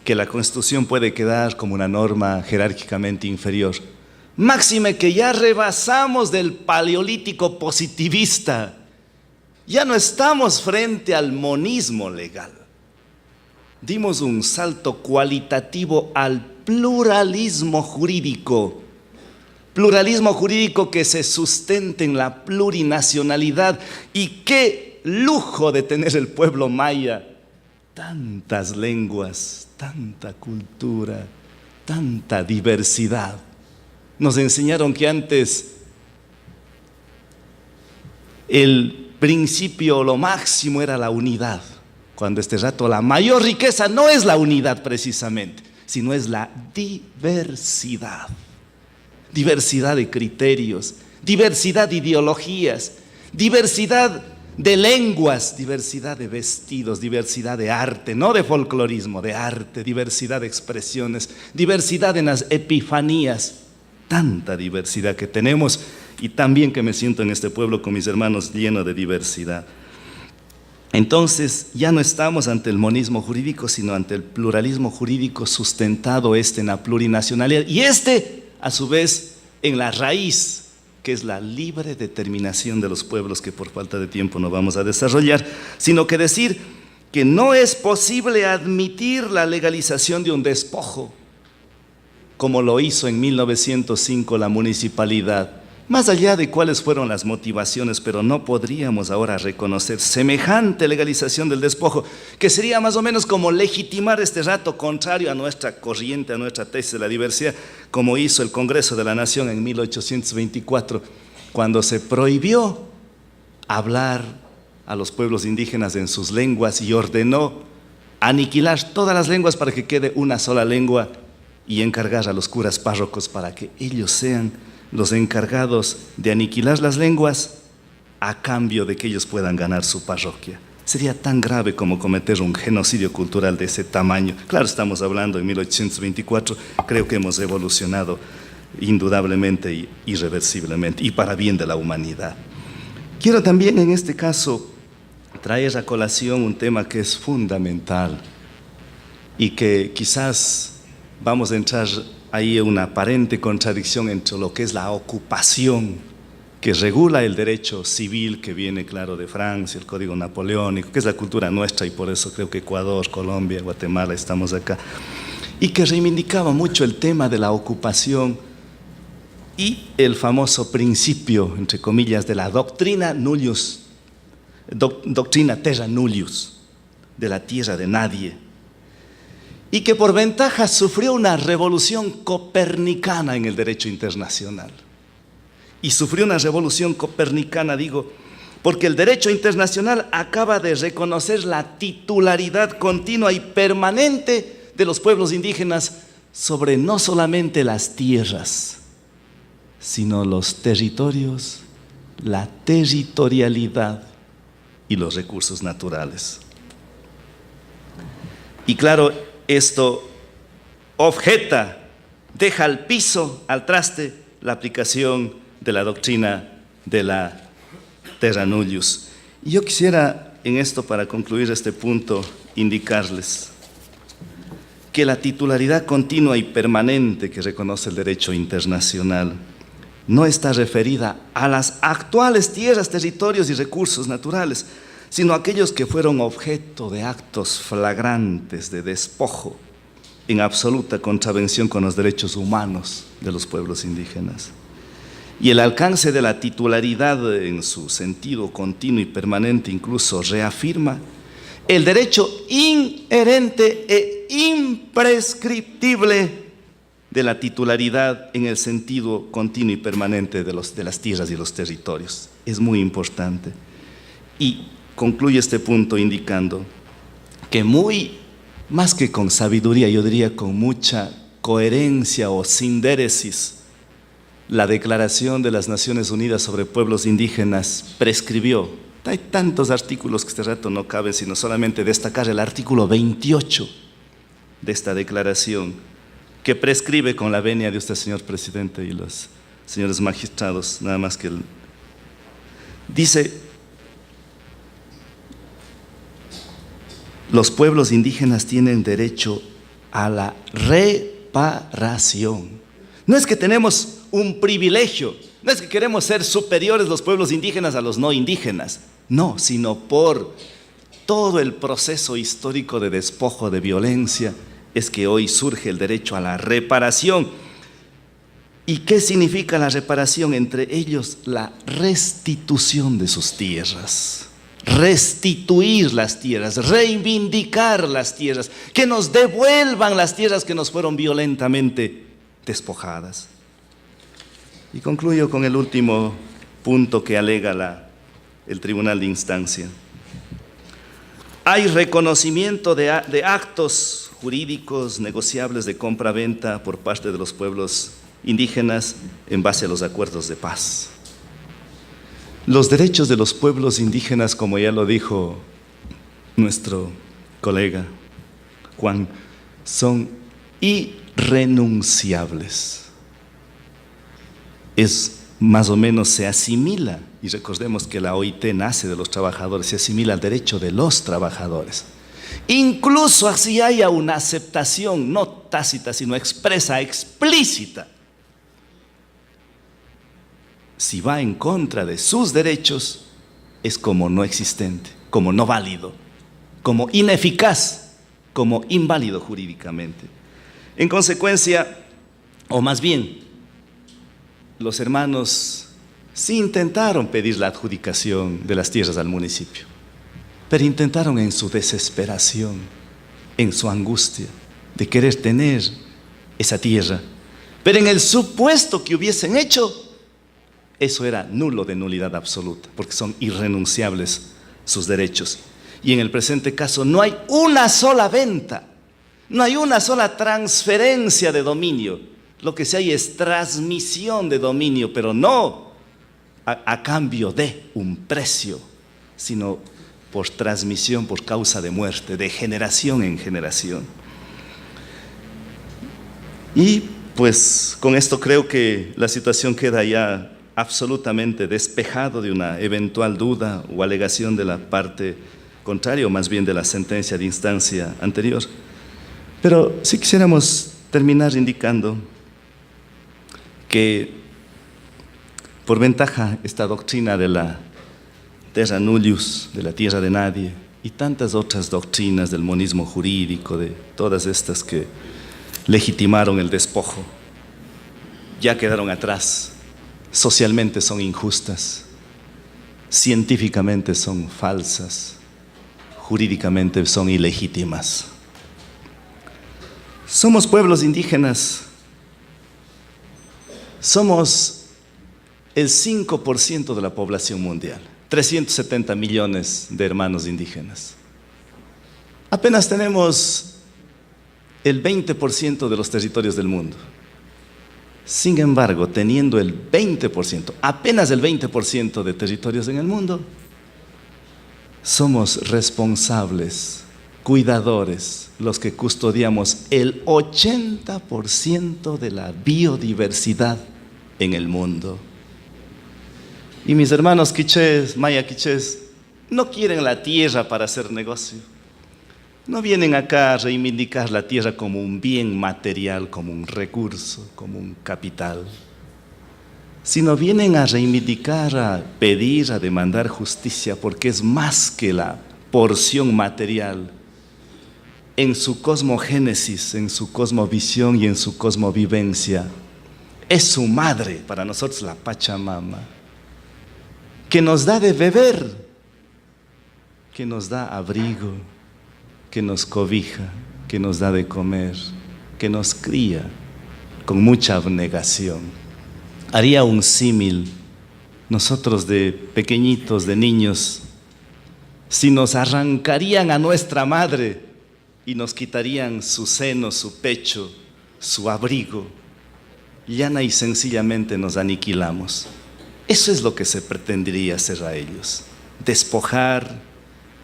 que la Constitución puede quedar como una norma jerárquicamente inferior. Máxime que ya rebasamos del paleolítico positivista. Ya no estamos frente al monismo legal. Dimos un salto cualitativo al pluralismo jurídico. Pluralismo jurídico que se sustenta en la plurinacionalidad. Y qué lujo de tener el pueblo maya. Tantas lenguas, tanta cultura, tanta diversidad. Nos enseñaron que antes el principio, lo máximo era la unidad. Cuando este rato la mayor riqueza no es la unidad precisamente, sino es la diversidad. Diversidad de criterios, diversidad de ideologías, diversidad de lenguas, diversidad de vestidos, diversidad de arte, no de folclorismo, de arte, diversidad de expresiones, diversidad en las epifanías. Tanta diversidad que tenemos y también que me siento en este pueblo con mis hermanos lleno de diversidad. Entonces ya no estamos ante el monismo jurídico, sino ante el pluralismo jurídico sustentado en la plurinacionalidad y a su vez en la raíz, que es la libre determinación de los pueblos, que por falta de tiempo no vamos a desarrollar, sino que decir que no es posible admitir la legalización de un despojo, como lo hizo en 1905 la municipalidad, más allá de cuáles fueron las motivaciones, pero no podríamos ahora reconocer semejante legalización del despojo, que sería más o menos como legitimar este rato contrario a nuestra corriente, a nuestra tesis de la diversidad, como hizo el Congreso de la Nación en 1824, cuando se prohibió hablar a los pueblos indígenas en sus lenguas y ordenó aniquilar todas las lenguas para que quede una sola lengua y encargar a los curas párrocos para que ellos sean los encargados de aniquilar las lenguas a cambio de que ellos puedan ganar su parroquia. Sería tan grave como cometer un genocidio cultural de ese tamaño. Claro, estamos hablando de 1824, creo que hemos evolucionado indudablemente e irreversiblemente y para bien de la humanidad. Quiero también en este caso traer a colación un tema que es fundamental y que quizás vamos a entrar ahí en una aparente contradicción entre lo que es la ocupación, que regula el derecho civil, que viene, claro, de Francia, el Código Napoleónico, que es la cultura nuestra, y por eso creo que Ecuador, Colombia, Guatemala estamos acá, y que reivindicaba mucho el tema de la ocupación y el famoso principio, entre comillas, de la doctrina nullius, doctrina terra nullius, de la tierra de nadie, y que por ventaja sufrió una revolución copernicana en el derecho internacional. Y sufrió una revolución copernicana, digo, porque el derecho internacional acaba de reconocer la titularidad continua y permanente de los pueblos indígenas sobre no solamente las tierras, sino los territorios, la territorialidad y los recursos naturales. Y claro, esto objeta, deja al piso, al traste, la aplicación de la doctrina de la terra nullius. Y yo quisiera en esto, para concluir este punto, indicarles que la titularidad continua y permanente que reconoce el derecho internacional no está referida a las actuales tierras, territorios y recursos naturales, sino aquellos que fueron objeto de actos flagrantes de despojo en absoluta contravención con los derechos humanos de los pueblos indígenas. Y el alcance de la titularidad en su sentido continuo y permanente incluso reafirma el derecho inherente e imprescriptible de la titularidad en el sentido continuo y permanente de las tierras y los territorios. Es muy importante. Y concluye este punto indicando que más que con sabiduría, yo diría con mucha coherencia o sindéresis, la Declaración de las Naciones Unidas sobre Pueblos Indígenas prescribió. Hay tantos artículos que este rato no caben, sino solamente destacar el artículo 28 de esta declaración, que prescribe, con la venia de usted, señor presidente, y los señores magistrados, nada más que dice: los pueblos indígenas tienen derecho a la reparación. No es que tenemos un privilegio. No es que queremos ser superiores los pueblos indígenas a los no indígenas, no, sino por todo el proceso histórico de despojo, de violencia, es que hoy surge el derecho a la reparación. ¿Y qué significa la reparación? Entre ellos, la restitución de sus tierras. Restituir las tierras, reivindicar las tierras, que nos devuelvan las tierras que nos fueron violentamente despojadas. Y concluyo con el último punto que alega el Tribunal de Instancia. Hay reconocimiento de actos jurídicos negociables de compra-venta por parte de los pueblos indígenas en base a los acuerdos de paz. Los derechos de los pueblos indígenas, como ya lo dijo nuestro colega Juan, son irrenunciables. Más o menos se asimila, y recordemos que la OIT nace de los trabajadores, se asimila al derecho de los trabajadores. Incluso así haya una aceptación, no tácita, sino expresa, explícita. Si va en contra de sus derechos, es como no existente, como no válido, como ineficaz, como inválido jurídicamente. En consecuencia, o más bien, los hermanos sí intentaron pedir la adjudicación de las tierras al municipio, pero intentaron en su desesperación, en su angustia de querer tener esa tierra. Pero en el supuesto que hubiesen hecho, eso era nulo, de nulidad absoluta, porque son irrenunciables sus derechos. Y en el presente caso no hay una sola venta, no hay una sola transferencia de dominio. Lo que sí hay es transmisión de dominio, pero no a cambio de un precio, sino por transmisión, por causa de muerte, de generación en generación. Y pues con esto creo que la situación queda ya absolutamente despejado de una eventual duda o alegación de la parte contraria, o más bien de la sentencia de instancia anterior. Pero si quisiéramos terminar indicando que por ventaja esta doctrina de la terra nullius, de la tierra de nadie, y tantas otras doctrinas del monismo jurídico, de todas estas que legitimaron el despojo, ya quedaron atrás. Socialmente son injustas, científicamente son falsas, jurídicamente son ilegítimas. Somos pueblos indígenas, somos el 5% de la población mundial, 370 millones de hermanos indígenas. Apenas tenemos el 20% de los territorios del mundo. Sin embargo, teniendo el 20%, apenas el 20% de territorios en el mundo, somos responsables, cuidadores, los que custodiamos el 80% de la biodiversidad en el mundo. Y mis hermanos quichés, maya quichés, no quieren la tierra para hacer negocio. No vienen acá a reivindicar la tierra como un bien material, como un recurso, como un capital, sino vienen a reivindicar, a pedir, a demandar justicia, porque es más que la porción material. En su cosmogénesis, en su cosmovisión y en su cosmovivencia, es su madre, para nosotros la Pachamama, que nos da de beber, que nos da abrigo, que nos cobija, que nos da de comer, que nos cría con mucha abnegación. Haría un símil, nosotros de pequeñitos, de niños, si nos arrancarían a nuestra madre y nos quitarían su seno, su pecho, su abrigo, llana y sencillamente nos aniquilamos. Eso es lo que se pretendería hacer a ellos, despojar.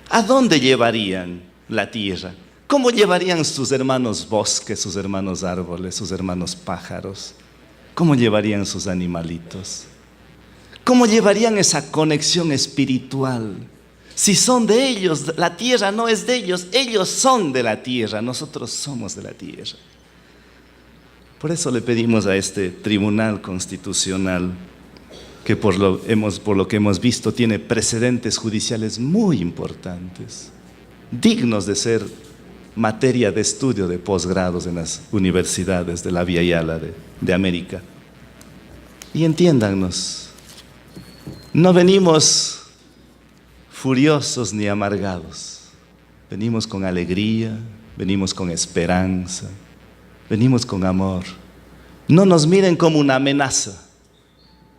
¿A dónde llevarían la tierra? ¿Cómo llevarían sus hermanos bosques, sus hermanos árboles, sus hermanos pájaros? ¿Cómo llevarían sus animalitos? ¿Cómo llevarían esa conexión espiritual? Si son de ellos, la tierra no es de ellos, ellos son de la tierra, nosotros somos de la tierra. Por eso le pedimos a este Tribunal Constitucional, que por lo que hemos visto tiene precedentes judiciales muy importantes, dignos de ser materia de estudio de posgrados en las universidades de la Via Yala de América. Y entiéndannos, no venimos furiosos ni amargados, venimos con alegría, venimos con esperanza, venimos con amor. No nos miren como una amenaza,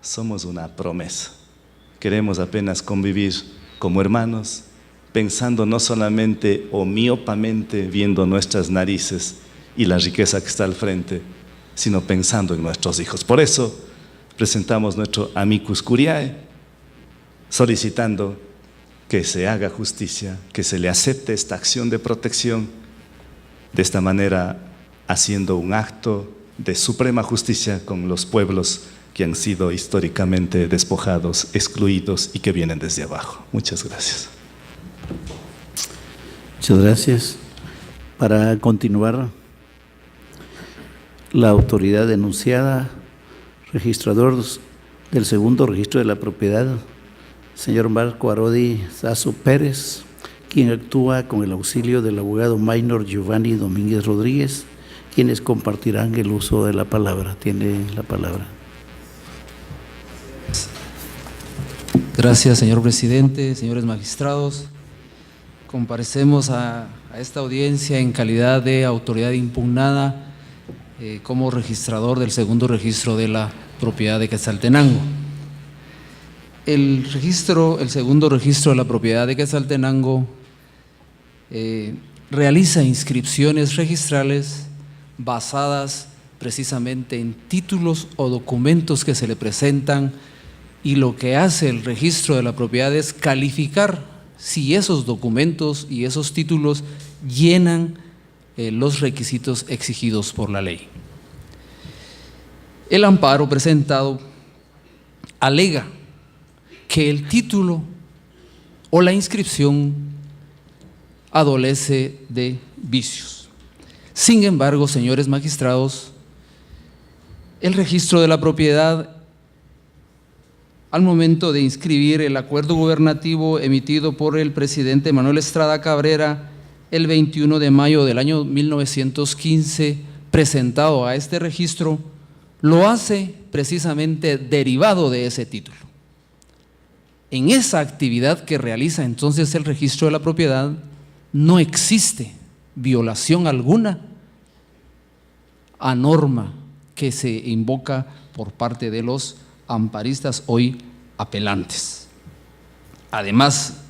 somos una promesa. Queremos apenas convivir como hermanos, pensando no solamente o miopamente viendo nuestras narices y la riqueza que está al frente, sino pensando en nuestros hijos. Por eso presentamos nuestro amicus curiae, solicitando que se haga justicia, que se le acepte esta acción de protección, de esta manera haciendo un acto de suprema justicia con los pueblos que han sido históricamente despojados, excluidos y que vienen desde abajo. Muchas gracias. Muchas gracias. Para continuar, la autoridad denunciada, registrador del segundo registro de la propiedad, señor Marco Arodi Sasso Pérez, quien actúa con el auxilio del abogado minor Giovanni Domínguez Rodríguez, quienes compartirán el uso de la palabra. Tiene la palabra. Gracias, señor presidente, señores magistrados. Comparecemos a esta audiencia en calidad de autoridad impugnada como registrador del segundo registro de la propiedad de Quetzaltenango. El segundo registro de la propiedad de Quetzaltenango realiza inscripciones registrales basadas precisamente en títulos o documentos que se le presentan, y lo que hace el registro de la propiedad es calificar si esos documentos y esos títulos llenan los requisitos exigidos por la ley. El amparo presentado alega que el título o la inscripción adolece de vicios. Sin embargo, señores magistrados, el registro de la propiedad, al momento de inscribir el acuerdo gubernativo emitido por el presidente Manuel Estrada Cabrera el 21 de mayo del año 1915, presentado a este registro, lo hace precisamente derivado de ese título. En esa actividad que realiza entonces el registro de la propiedad, no existe violación alguna a norma que se invoca por parte de los amparistas hoy apelantes. Además,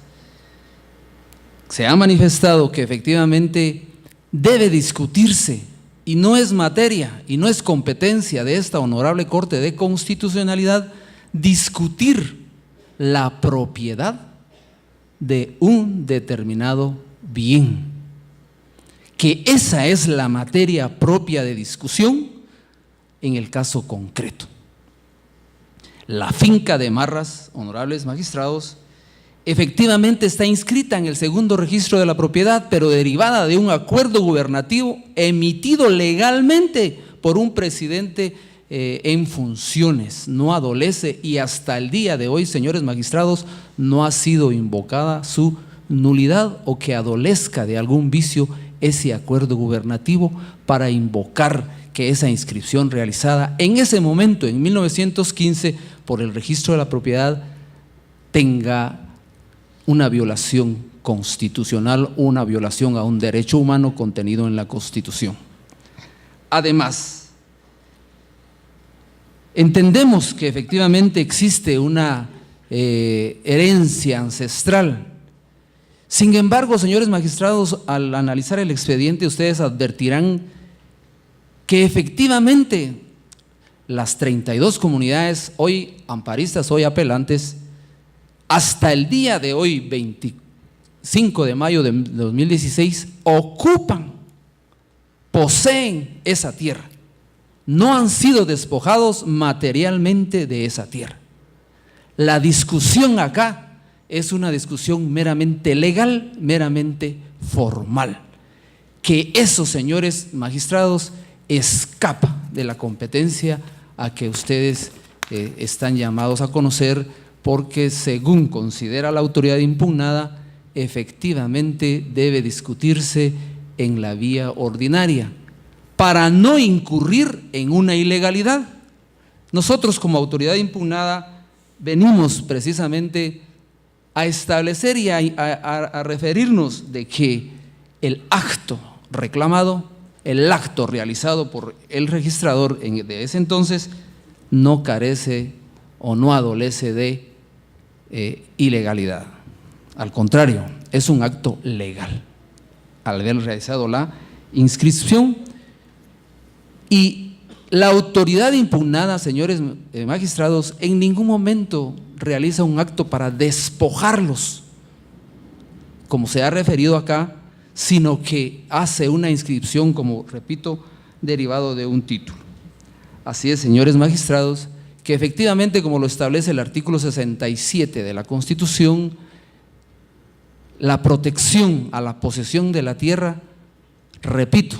se ha manifestado que efectivamente debe discutirse, y no es materia y no es competencia de esta honorable Corte de Constitucionalidad, discutir la propiedad de un determinado bien, que esa es la materia propia de discusión en el caso concreto. La finca de Marras, honorables magistrados, efectivamente está inscrita en el segundo registro de la propiedad, pero derivada de un acuerdo gubernativo emitido legalmente por un presidente en funciones. No adolece, y hasta el día de hoy, señores magistrados, no ha sido invocada su nulidad o que adolezca de algún vicio ese acuerdo gubernativo para invocar que esa inscripción realizada en ese momento, en 1915, por el registro de la propiedad, tenga una violación constitucional, una violación a un derecho humano contenido en la Constitución. Además, entendemos que efectivamente existe una herencia ancestral. Sin embargo, señores magistrados, al analizar el expediente, ustedes advertirán que efectivamente las 32 comunidades hoy amparistas, hoy apelantes, hasta el día de hoy, 25 de mayo de 2016, ocupan, poseen esa tierra. No han sido despojados materialmente de esa tierra. La discusión acá es una discusión meramente legal, meramente formal, que eso, señores magistrados, escapa de la competencia a que ustedes están llamados a conocer, porque según considera la autoridad impugnada, efectivamente debe discutirse en la vía ordinaria para no incurrir en una ilegalidad. Nosotros como autoridad impugnada venimos precisamente a establecer y a referirnos de que el acto reclamado, el acto realizado por el registrador de ese entonces, no carece o no adolece de ilegalidad. Al contrario, es un acto legal al haber realizado la inscripción. Y la autoridad impugnada, señores magistrados, en ningún momento realiza un acto para despojarlos, como se ha referido acá, sino que hace una inscripción, como repito, derivado de un título. Así es, señores magistrados, que efectivamente, como lo establece el artículo 67 de la Constitución, la protección a la posesión de la tierra, repito,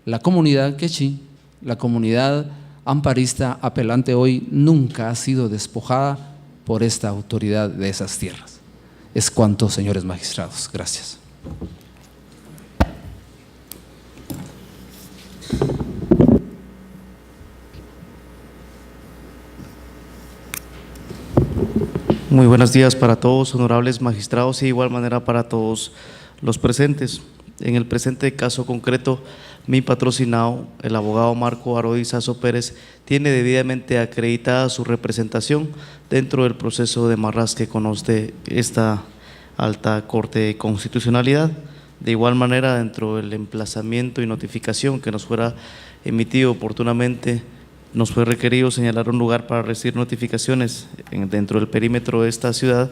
la comunidad quechí, la comunidad amparista apelante hoy, nunca ha sido despojada por esta autoridad de esas tierras. Es cuanto, señores magistrados. Gracias. Muy buenos días para todos, honorables magistrados, y de igual manera para todos los presentes. En el presente caso concreto, mi patrocinado, el abogado Marco Arodi Sazo Pérez, tiene debidamente acreditada su representación dentro del proceso de marras que conoce esta alta Corte de Constitucionalidad. De igual manera, dentro del emplazamiento y notificación que nos fuera emitido oportunamente, nos fue requerido señalar un lugar para recibir notificaciones dentro del perímetro de esta ciudad,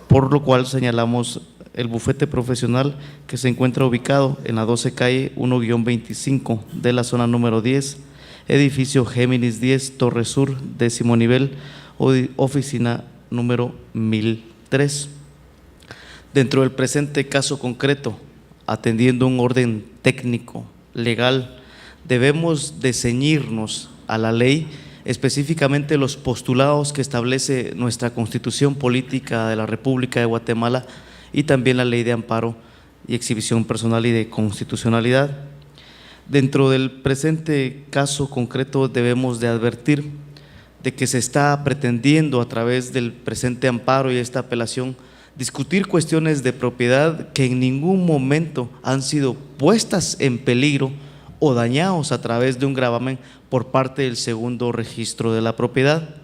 por lo cual señalamos el bufete profesional que se encuentra ubicado en la 12 calle 1-25 de la zona número 10, edificio Géminis 10, Torre Sur, 10º nivel, oficina número 1003. Dentro del presente caso concreto, atendiendo un orden técnico, legal, debemos de ceñirnos a la ley, específicamente los postulados que establece nuestra Constitución Política de la República de Guatemala y también la Ley de Amparo y Exhibición Personal y de Constitucionalidad. Dentro del presente caso concreto debemos de advertir de que se está pretendiendo a través del presente amparo y esta apelación discutir cuestiones de propiedad que en ningún momento han sido puestas en peligro o dañados a través de un gravamen por parte del segundo registro de la propiedad.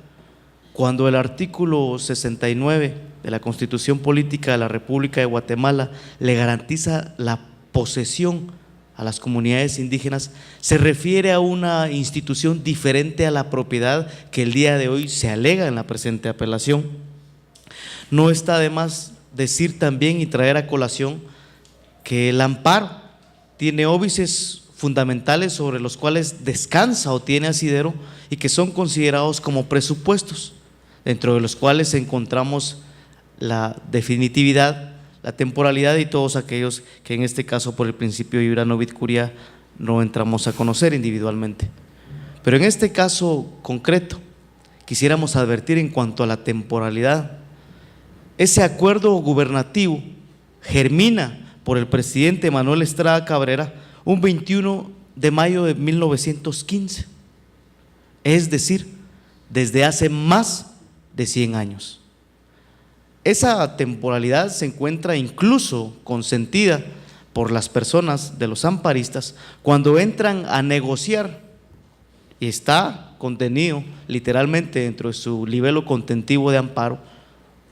Cuando el artículo 69 de la Constitución Política de la República de Guatemala le garantiza la posesión a las comunidades indígenas, se refiere a una institución diferente a la propiedad que el día de hoy se alega en la presente apelación. No está de más decir también y traer a colación que el amparo tiene óbices fundamentales sobre los cuales descansa o tiene asidero y que son considerados como presupuestos, dentro de los cuales encontramos la definitividad, la temporalidad y todos aquellos que en este caso por el principio de Ibra Novit Curia no entramos a conocer individualmente. Pero en este caso concreto quisiéramos advertir en cuanto a la temporalidad. Ese acuerdo gubernativo germina por el presidente Manuel Estrada Cabrera un 21 de mayo de 1915, es decir, desde hace más de 100 años. Esa temporalidad se encuentra incluso consentida por las personas de los amparistas cuando entran a negociar, y está contenido literalmente dentro de su libelo contentivo de amparo,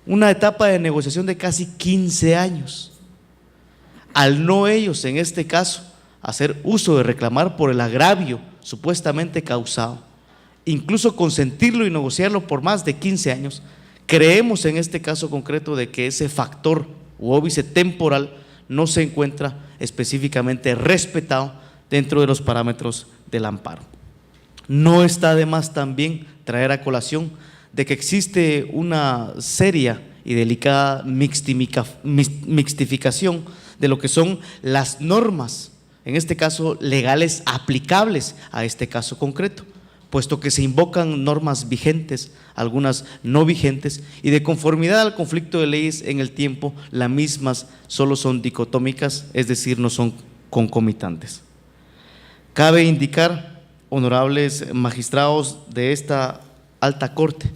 una etapa de negociación de casi 15 años. Al no ellos, en este caso, hacer uso de reclamar por el agravio supuestamente causado, incluso consentirlo y negociarlo por más de 15 años, creemos en este caso concreto de que ese factor u óbice temporal no se encuentra específicamente respetado dentro de los parámetros del amparo. No está de más también traer a colación de que existe una seria y delicada mixtificación de lo que son las normas en este caso legales aplicables a este caso concreto, puesto que se invocan normas vigentes, algunas no vigentes, y de conformidad al conflicto de leyes en el tiempo, las mismas solo son dicotómicas, es decir, no son concomitantes. Cabe indicar, honorables magistrados de esta alta corte,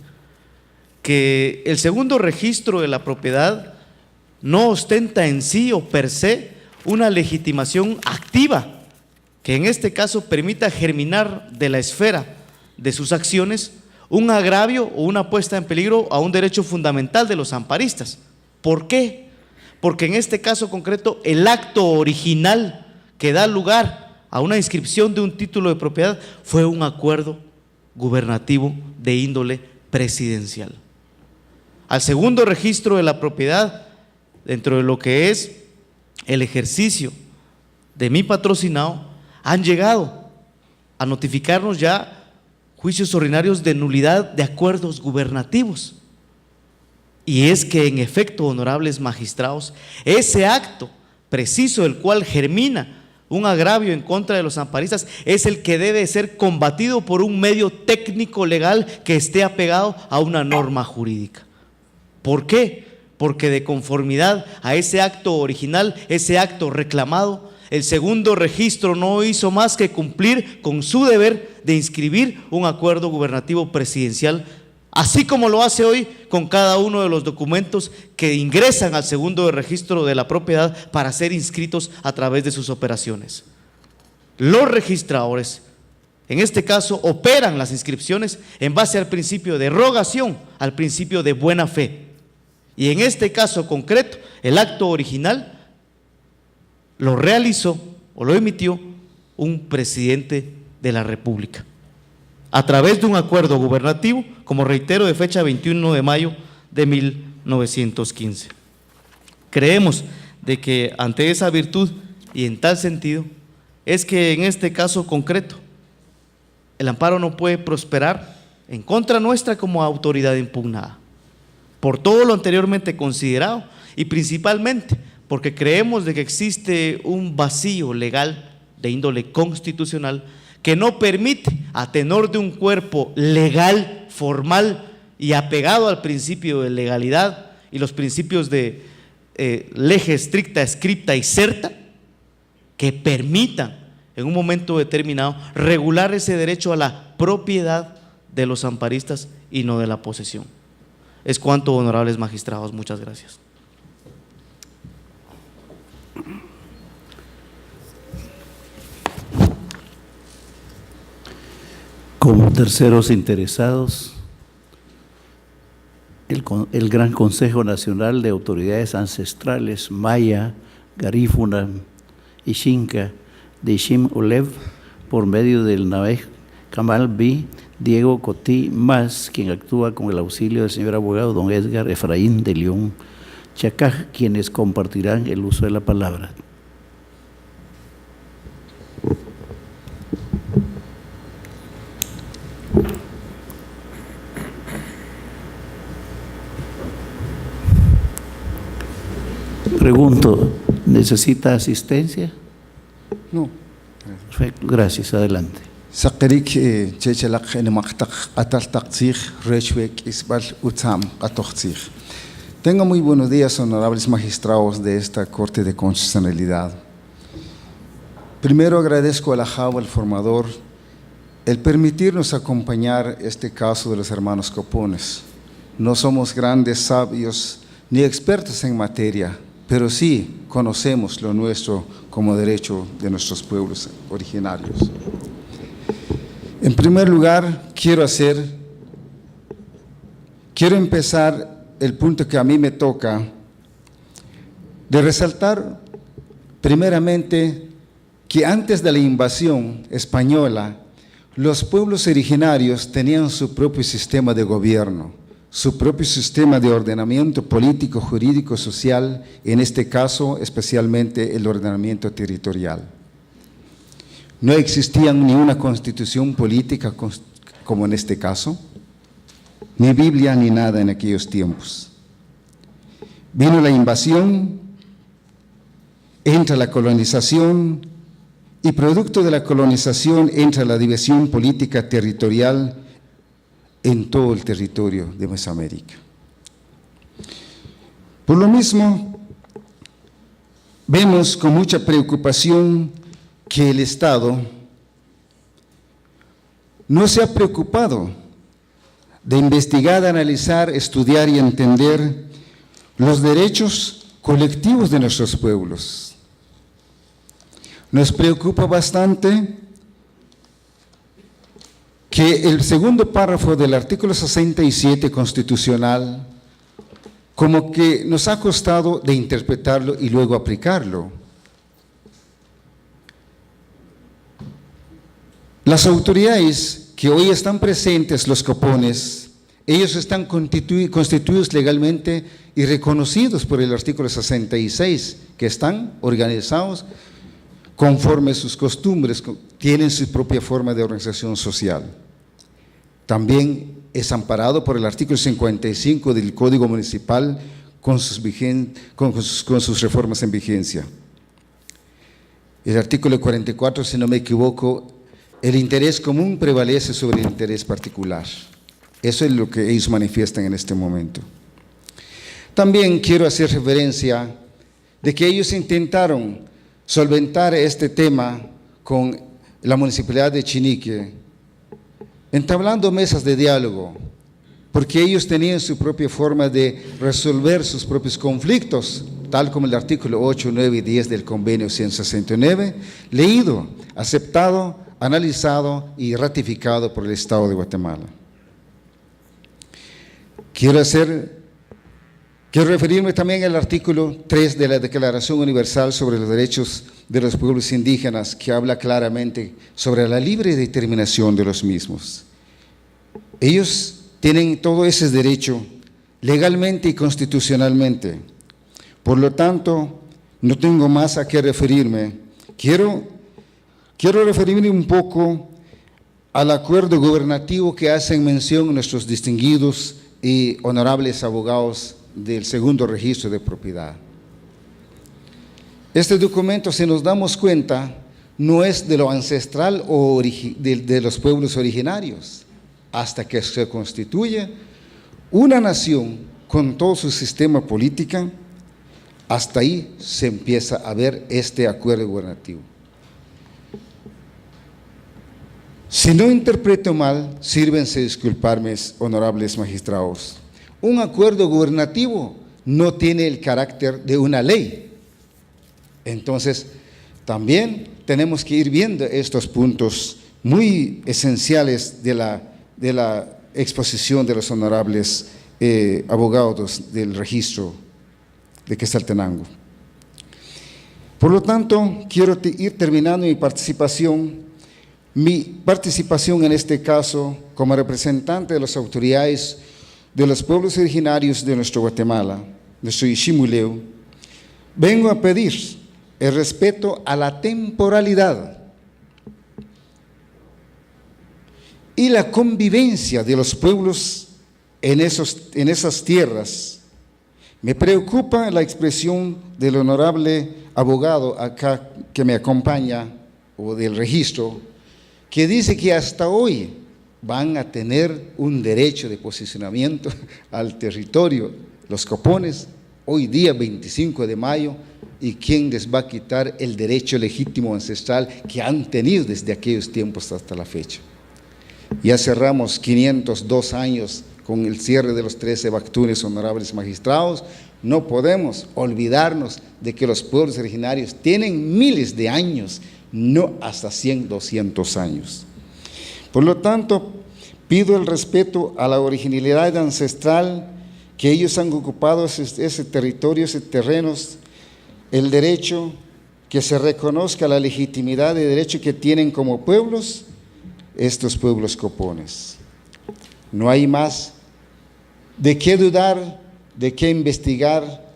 que el segundo registro de la propiedad no ostenta en sí o per se una legitimación activa, que en este caso permita germinar de la esfera de sus acciones un agravio o una puesta en peligro a un derecho fundamental de los amparistas. ¿Por qué? Porque en este caso concreto el acto original que da lugar a una inscripción de un título de propiedad fue un acuerdo gubernativo de índole presidencial. Al segundo registro de la propiedad, dentro de lo que es el ejercicio de mi patrocinado, han llegado a notificarnos ya juicios ordinarios de nulidad de acuerdos gubernativos. Y es que en efecto, honorables magistrados, ese acto preciso del cual germina un agravio en contra de los amparistas es el que debe ser combatido por un medio técnico legal que esté apegado a una norma jurídica. ¿Por qué? Porque de conformidad a ese acto original, ese acto reclamado, el segundo registro no hizo más que cumplir con su deber de inscribir un acuerdo gubernativo presidencial, así como lo hace hoy con cada uno de los documentos que ingresan al segundo registro de la propiedad para ser inscritos a través de sus operaciones. Los registradores, en este caso, operan las inscripciones en base al principio de rogación, al principio de buena fe. Y en este caso concreto, el acto original lo realizó o lo emitió un presidente de la República a través de un acuerdo gubernativo, como reitero, de fecha 21 de mayo de 1915. Creemos de que ante esa virtud y en tal sentido es que en este caso concreto el amparo no puede prosperar en contra nuestra como autoridad impugnada. Por todo lo anteriormente considerado y principalmente porque creemos de que existe un vacío legal de índole constitucional que no permite, a tenor de un cuerpo legal, formal y apegado al principio de legalidad y los principios de lege stricta, scripta y certa, que permitan en un momento determinado regular ese derecho a la propiedad de los amparistas y no de la posesión. Es cuanto, honorables magistrados. Muchas gracias. Como terceros interesados, el Gran Consejo Nacional de Autoridades Ancestrales, Maya, Garífuna y Xinca, de Ishim Olev, por medio del Navej Kamal B. Diego Cotí Más, quien actúa con el auxilio del señor abogado don Edgar Efraín de León Chacaj, quienes compartirán el uso de la palabra. Pregunto, ¿necesita asistencia? No. Perfecto, gracias, adelante. Saqirik chechelak enemaqtaq ataltaqtij rechwek isbal utzam qatoqtij. Tengo muy buenos días, honorables magistrados de esta Corte de Constitucionalidad. Primero agradezco a la JAW, al formador, el permitirnos acompañar este caso de los hermanos Copones. No somos grandes sabios ni expertos en materia, pero sí conocemos lo nuestro como derecho de nuestros pueblos originarios. En primer lugar, quiero empezar el punto que a mí me toca, de resaltar primeramente que antes de la invasión española, los pueblos originarios tenían su propio sistema de gobierno, su propio sistema de ordenamiento político, jurídico, social, en este caso especialmente el ordenamiento territorial. No existía ni una constitución política como en este caso, ni Biblia ni nada en aquellos tiempos. Vino la invasión, entra la colonización y producto de la colonización entra la división política territorial en todo el territorio de Mesoamérica. Por lo mismo, vemos con mucha preocupación que el Estado no se ha preocupado de investigar, analizar, estudiar y entender los derechos colectivos de nuestros pueblos. Nos preocupa bastante que el segundo párrafo del artículo 67 constitucional como que nos ha costado de interpretarlo y luego aplicarlo. Las autoridades que hoy están presentes, los copones, ellos están constituidos legalmente y reconocidos por el artículo 66, que están organizados conforme sus costumbres, tienen su propia forma de organización social. También es amparado por el artículo 55 del Código Municipal con sus reformas en vigencia. El artículo 44, si no me equivoco, el interés común prevalece sobre el interés particular. Eso es lo que ellos manifiestan en este momento. También quiero hacer referencia de que ellos intentaron solventar este tema con la Municipalidad de Chinique, entablando mesas de diálogo, porque ellos tenían su propia forma de resolver sus propios conflictos, tal como el artículo 8, 9 y 10 del Convenio 169, leído, aceptado, analizado y ratificado por el Estado de Guatemala. Quiero referirme también al artículo 3 de la Declaración Universal sobre los Derechos de los Pueblos Indígenas, que habla claramente sobre la libre determinación de los mismos. Ellos tienen todo ese derecho legalmente y constitucionalmente. Por lo tanto, no tengo más a qué referirme. Quiero referirme un poco al acuerdo gubernativo que hacen mención nuestros distinguidos y honorables abogados del segundo registro de propiedad. Este documento, si nos damos cuenta, no es de lo ancestral o de los pueblos originarios, hasta que se constituye una nación con todo su sistema político, hasta ahí se empieza a ver este acuerdo gubernativo. Si no interpreto mal, sírvense disculparme, honorables magistrados. Un acuerdo gubernativo no tiene el carácter de una ley. Entonces, también tenemos que ir viendo estos puntos muy esenciales de la exposición de los honorables abogados del registro de Quetzaltenango. Por lo tanto, quiero ir terminando mi participación en este caso como representante de las autoridades de los pueblos originarios de nuestro Guatemala, nuestro Iximuleu. Vengo a pedir el respeto a la temporalidad y la convivencia de los pueblos en esas tierras. Me preocupa la expresión del honorable abogado acá que me acompaña, o del registro, que dice que hasta hoy van a tener un derecho de posicionamiento al territorio, los copones, hoy día 25 de mayo, y quién les va a quitar el derecho legítimo ancestral que han tenido desde aquellos tiempos hasta la fecha. Ya cerramos 502 años con el cierre de los 13 bactunes, honorables magistrados. No podemos olvidarnos de que los pueblos originarios tienen miles de años, no hasta 100, 200 años. Por lo tanto, pido el respeto a la originalidad ancestral que ellos han ocupado ese territorio, esos terrenos, el derecho que se reconozca la legitimidad de derecho que tienen como pueblos estos pueblos copones. No hay más de qué dudar, de qué investigar.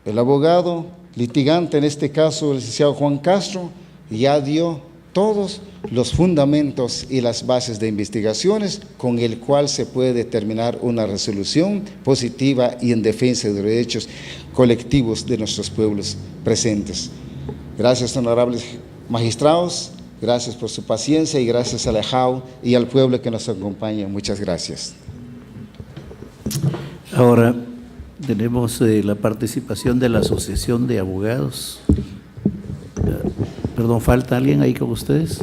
El abogado litigante, en este caso el licenciado Juan Castro, ya dio todos los fundamentos y las bases de investigaciones con el cual se puede determinar una resolución positiva y en defensa de los derechos colectivos de nuestros pueblos presentes. Gracias, honorables Magistrados, gracias por su paciencia y gracias a la JAU y al pueblo que nos acompaña. Muchas gracias. Ahora tenemos la participación de la Asociación de Abogados. Perdón, ¿falta alguien ahí con ustedes?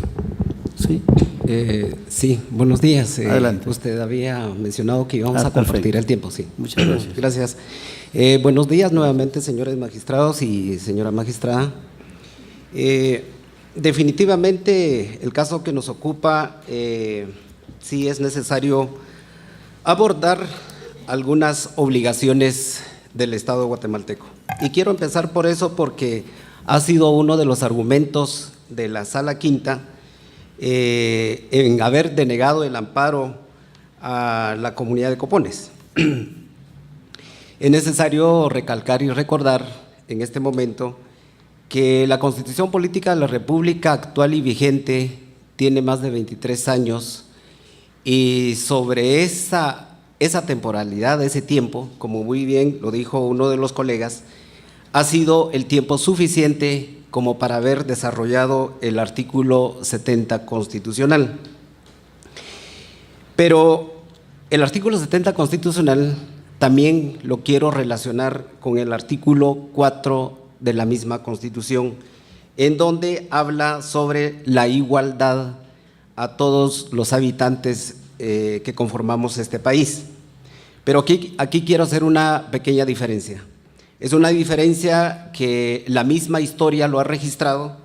Sí. Sí, buenos días. Adelante. Usted había mencionado que íbamos a perfecto. compartir el tiempo, sí. Muchas gracias. Gracias. Buenos días nuevamente, señores magistrados y señora magistrada. Definitivamente el caso que nos ocupa, sí es necesario abordar algunas obligaciones del Estado guatemalteco. Y quiero empezar por eso porque ha sido uno de los argumentos de la Sala Quinta en haber denegado el amparo a la comunidad de Copones. Es necesario recalcar y recordar en este momento que la Constitución Política de la República actual y vigente tiene más de 23 años y sobre esa temporalidad, ese tiempo, como muy bien lo dijo uno de los colegas, ha sido el tiempo suficiente como para haber desarrollado el artículo 70 constitucional. Pero el artículo 70 constitucional también lo quiero relacionar con el artículo 4 de la misma Constitución, en donde habla sobre la igualdad a todos los habitantes que conformamos este país. Pero aquí quiero hacer una pequeña diferencia. Es una diferencia que la misma historia lo ha registrado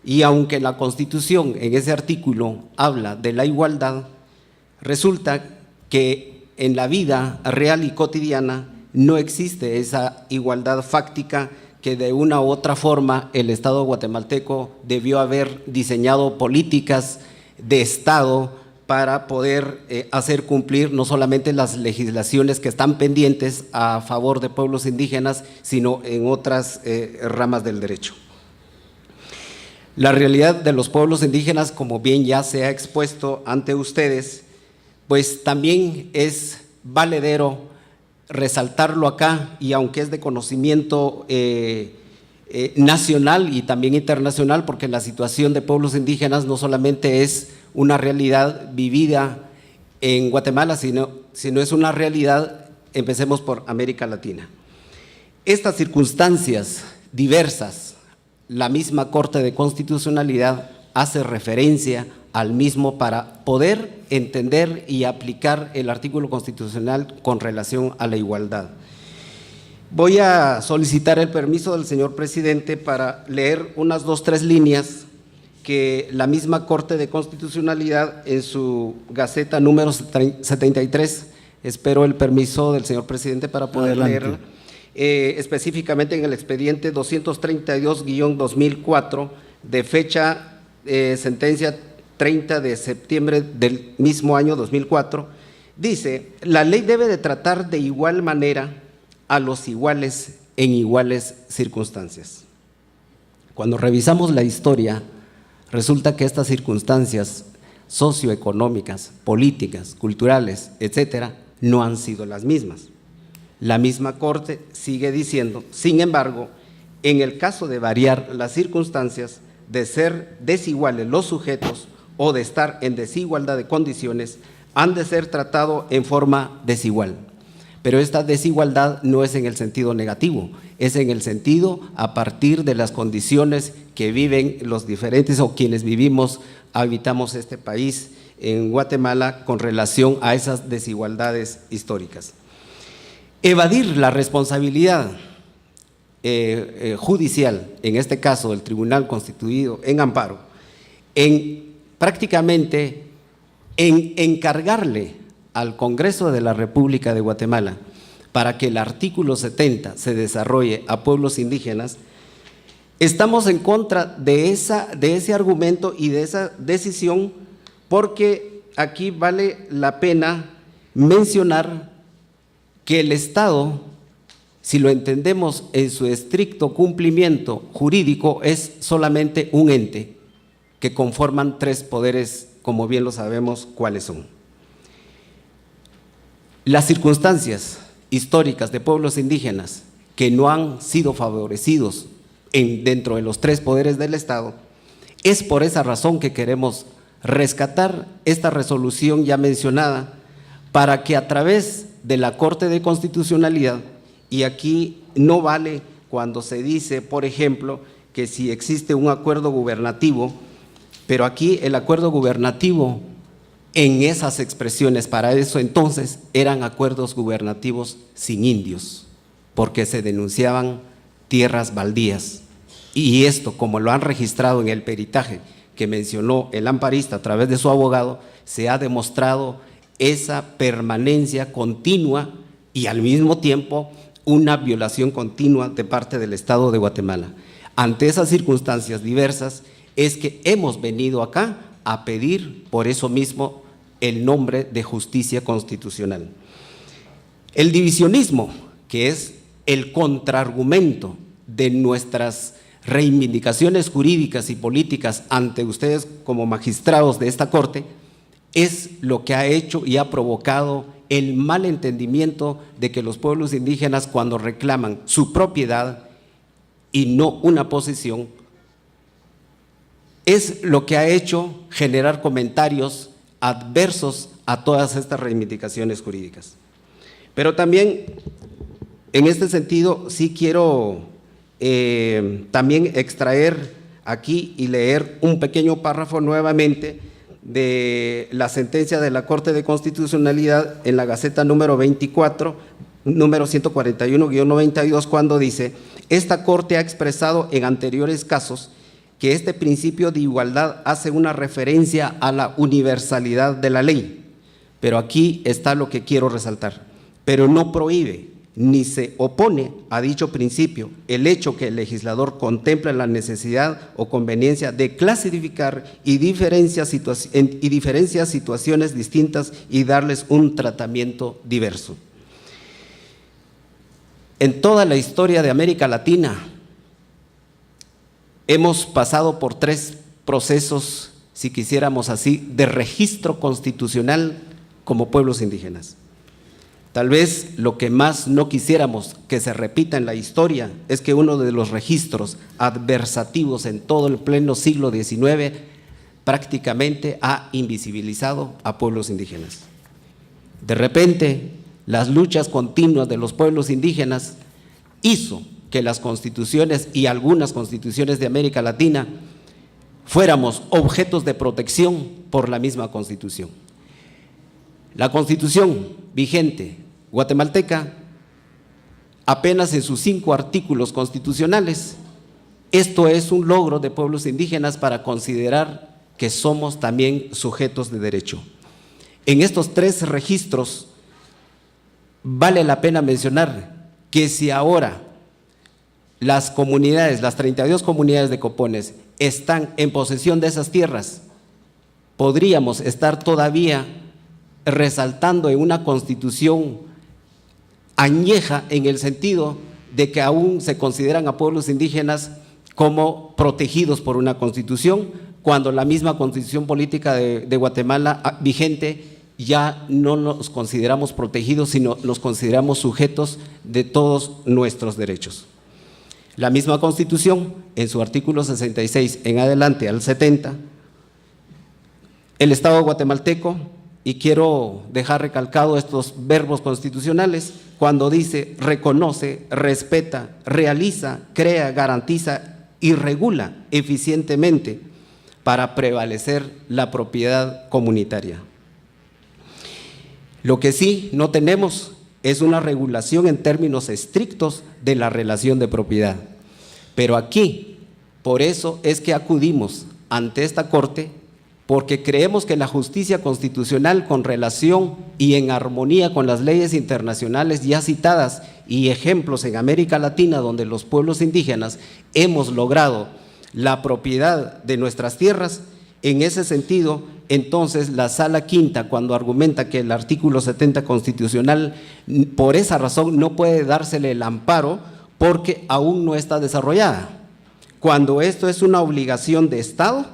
y aunque la Constitución en ese artículo habla de la igualdad, resulta que en la vida real y cotidiana no existe esa igualdad fáctica que de una u otra forma el Estado guatemalteco debió haber diseñado políticas de Estado para poder hacer cumplir no solamente las legislaciones que están pendientes a favor de pueblos indígenas, sino en otras ramas del derecho. La realidad de los pueblos indígenas, como bien ya se ha expuesto ante ustedes, pues también es valedero resaltarlo acá, y aunque es de conocimiento nacional y también internacional, porque la situación de pueblos indígenas no solamente es una realidad vivida en Guatemala, sino es una realidad, empecemos por América Latina. Estas circunstancias diversas, la misma Corte de Constitucionalidad hace referencia al mismo para poder entender y aplicar el artículo constitucional con relación a la igualdad. Voy a solicitar el permiso del señor presidente para leer unas 2 o 3 líneas que la misma Corte de Constitucionalidad en su Gaceta número 73, espero el permiso del señor presidente para poder leerla, específicamente en el expediente 232-2004 de fecha sentencia 30 de septiembre del mismo año 2004, dice: la ley debe de tratar de igual manera a los iguales en iguales circunstancias. Cuando revisamos la historia, resulta que estas circunstancias socioeconómicas, políticas, culturales, etcétera, no han sido las mismas. La misma Corte sigue diciendo, sin embargo, en el caso de variar las circunstancias, de ser desiguales los sujetos o de estar en desigualdad de condiciones, han de ser tratados en forma desigual. Pero esta desigualdad no es en el sentido negativo, es en el sentido a partir de las condiciones que viven los diferentes o quienes habitamos este país en Guatemala con relación a esas desigualdades históricas. Evadir la responsabilidad judicial, en este caso el Tribunal Constituido en amparo, prácticamente en encargarle al Congreso de la República de Guatemala para que el artículo 70 se desarrolle a pueblos indígenas, estamos en contra de ese argumento y de esa decisión, porque aquí vale la pena mencionar que el Estado, si lo entendemos en su estricto cumplimiento jurídico, es solamente un ente que conforman 3 poderes, como bien lo sabemos cuáles son. Las circunstancias históricas de pueblos indígenas que no han sido favorecidos dentro de los 3 poderes del Estado, Es por esa razón que queremos rescatar esta resolución ya mencionada para que a través de la Corte de Constitucionalidad, y aquí no vale cuando se dice, por ejemplo, que si existe un acuerdo gubernativo, pero aquí el acuerdo gubernativo en esas expresiones, para eso entonces eran acuerdos gubernativos sin indios, porque se denunciaban tierras baldías. Y esto, como lo han registrado en el peritaje que mencionó el amparista a través de su abogado, se ha demostrado esa permanencia continua y al mismo tiempo una violación continua de parte del Estado de Guatemala. Ante esas circunstancias diversas es que hemos venido acá a pedir por eso mismo el nombre de justicia constitucional. El divisionismo, que es el contraargumento de nuestras reivindicaciones jurídicas y políticas ante ustedes como magistrados de esta Corte, es lo que ha hecho y ha provocado el mal entendimiento de que los pueblos indígenas, cuando reclaman su propiedad y no una posesión, es lo que ha hecho generar comentarios adversos a todas estas reivindicaciones jurídicas. Pero también, en este sentido, sí quiero también extraer aquí y leer un pequeño párrafo nuevamente de la sentencia de la Corte de Constitucionalidad en la Gaceta número 24, número 141-92, cuando dice: esta Corte ha expresado en anteriores casos que este principio de igualdad hace una referencia a la universalidad de la ley, pero aquí está lo que quiero resaltar, pero no prohíbe ni se opone a dicho principio el hecho que el legislador contempla la necesidad o conveniencia de clasificar y diferenciar situaciones distintas y darles un tratamiento diverso. En toda la historia de América Latina hemos pasado por 3 procesos, si quisiéramos así, de registro constitucional como pueblos indígenas. Tal vez lo que más no quisiéramos que se repita en la historia es que uno de los registros adversativos en todo el pleno siglo XIX prácticamente ha invisibilizado a pueblos indígenas. De repente, las luchas continuas de los pueblos indígenas hizo que las constituciones y algunas constituciones de América Latina fuéramos objetos de protección por la misma Constitución. La Constitución vigente guatemalteca, apenas en sus 5 artículos constitucionales, esto es un logro de pueblos indígenas para considerar que somos también sujetos de derecho. En estos 3 registros vale la pena mencionar que si ahora las comunidades, las 32 comunidades de Copones están en posesión de esas tierras, podríamos estar todavía resaltando en una constitución añeja en el sentido de que aún se consideran a pueblos indígenas como protegidos por una constitución, cuando la misma constitución política de Guatemala vigente ya no nos consideramos protegidos, sino nos consideramos sujetos de todos nuestros derechos. La misma Constitución, en su artículo 66 en adelante al 70, el Estado guatemalteco, y quiero dejar recalcado estos verbos constitucionales, cuando dice reconoce, respeta, realiza, crea, garantiza y regula eficientemente para prevalecer la propiedad comunitaria. Lo que sí no tenemos es una regulación en términos estrictos de la relación de propiedad. Pero aquí, por eso es que acudimos ante esta Corte, porque creemos que la justicia constitucional, con relación y en armonía con las leyes internacionales ya citadas y ejemplos en América Latina, donde los pueblos indígenas hemos logrado la propiedad de nuestras tierras, en ese sentido, entonces la Sala Quinta, cuando argumenta que el artículo 70 constitucional, por esa razón no puede dársele el amparo porque aún no está desarrollada, cuando esto es una obligación de Estado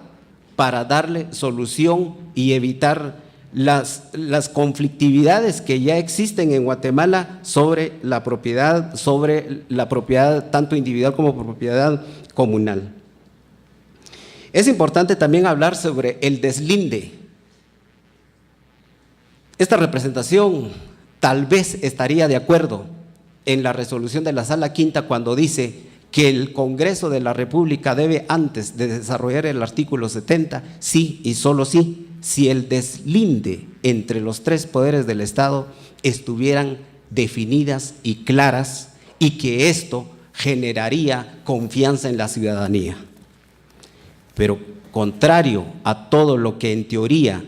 para darle solución y evitar las conflictividades que ya existen en Guatemala sobre la propiedad tanto individual como propiedad comunal. Es importante también hablar sobre el deslinde. Esta representación tal vez estaría de acuerdo en la resolución de la Sala Quinta cuando dice que el Congreso de la República debe, antes de desarrollar el artículo 70, sí y solo sí, si el deslinde entre los tres poderes del Estado estuvieran definidas y claras, y que esto generaría confianza en la ciudadanía. Pero contrario a todo lo que en teoría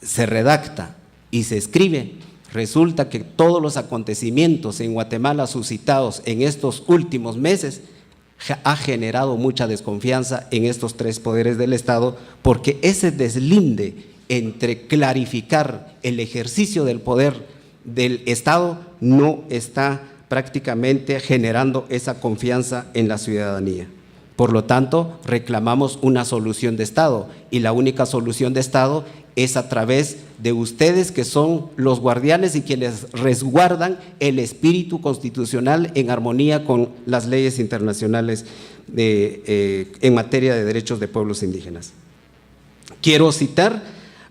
se redacta y se escribe, resulta que todos los acontecimientos en Guatemala suscitados en estos últimos meses ha generado mucha desconfianza en estos tres poderes del Estado, porque ese deslinde entre clarificar el ejercicio del poder del Estado no está prácticamente generando esa confianza en la ciudadanía. Por lo tanto, reclamamos una solución de Estado, y la única solución de Estado es a través de ustedes, que son los guardianes y quienes resguardan el espíritu constitucional en armonía con las leyes internacionales en materia de derechos de pueblos indígenas. Quiero citar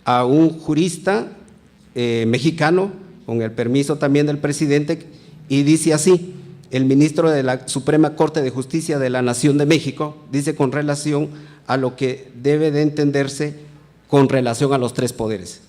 a un jurista mexicano, con el permiso también del presidente, y dice así: el ministro de la Suprema Corte de Justicia de la Nación de México dice con relación a lo que debe de entenderse con relación a los tres poderes.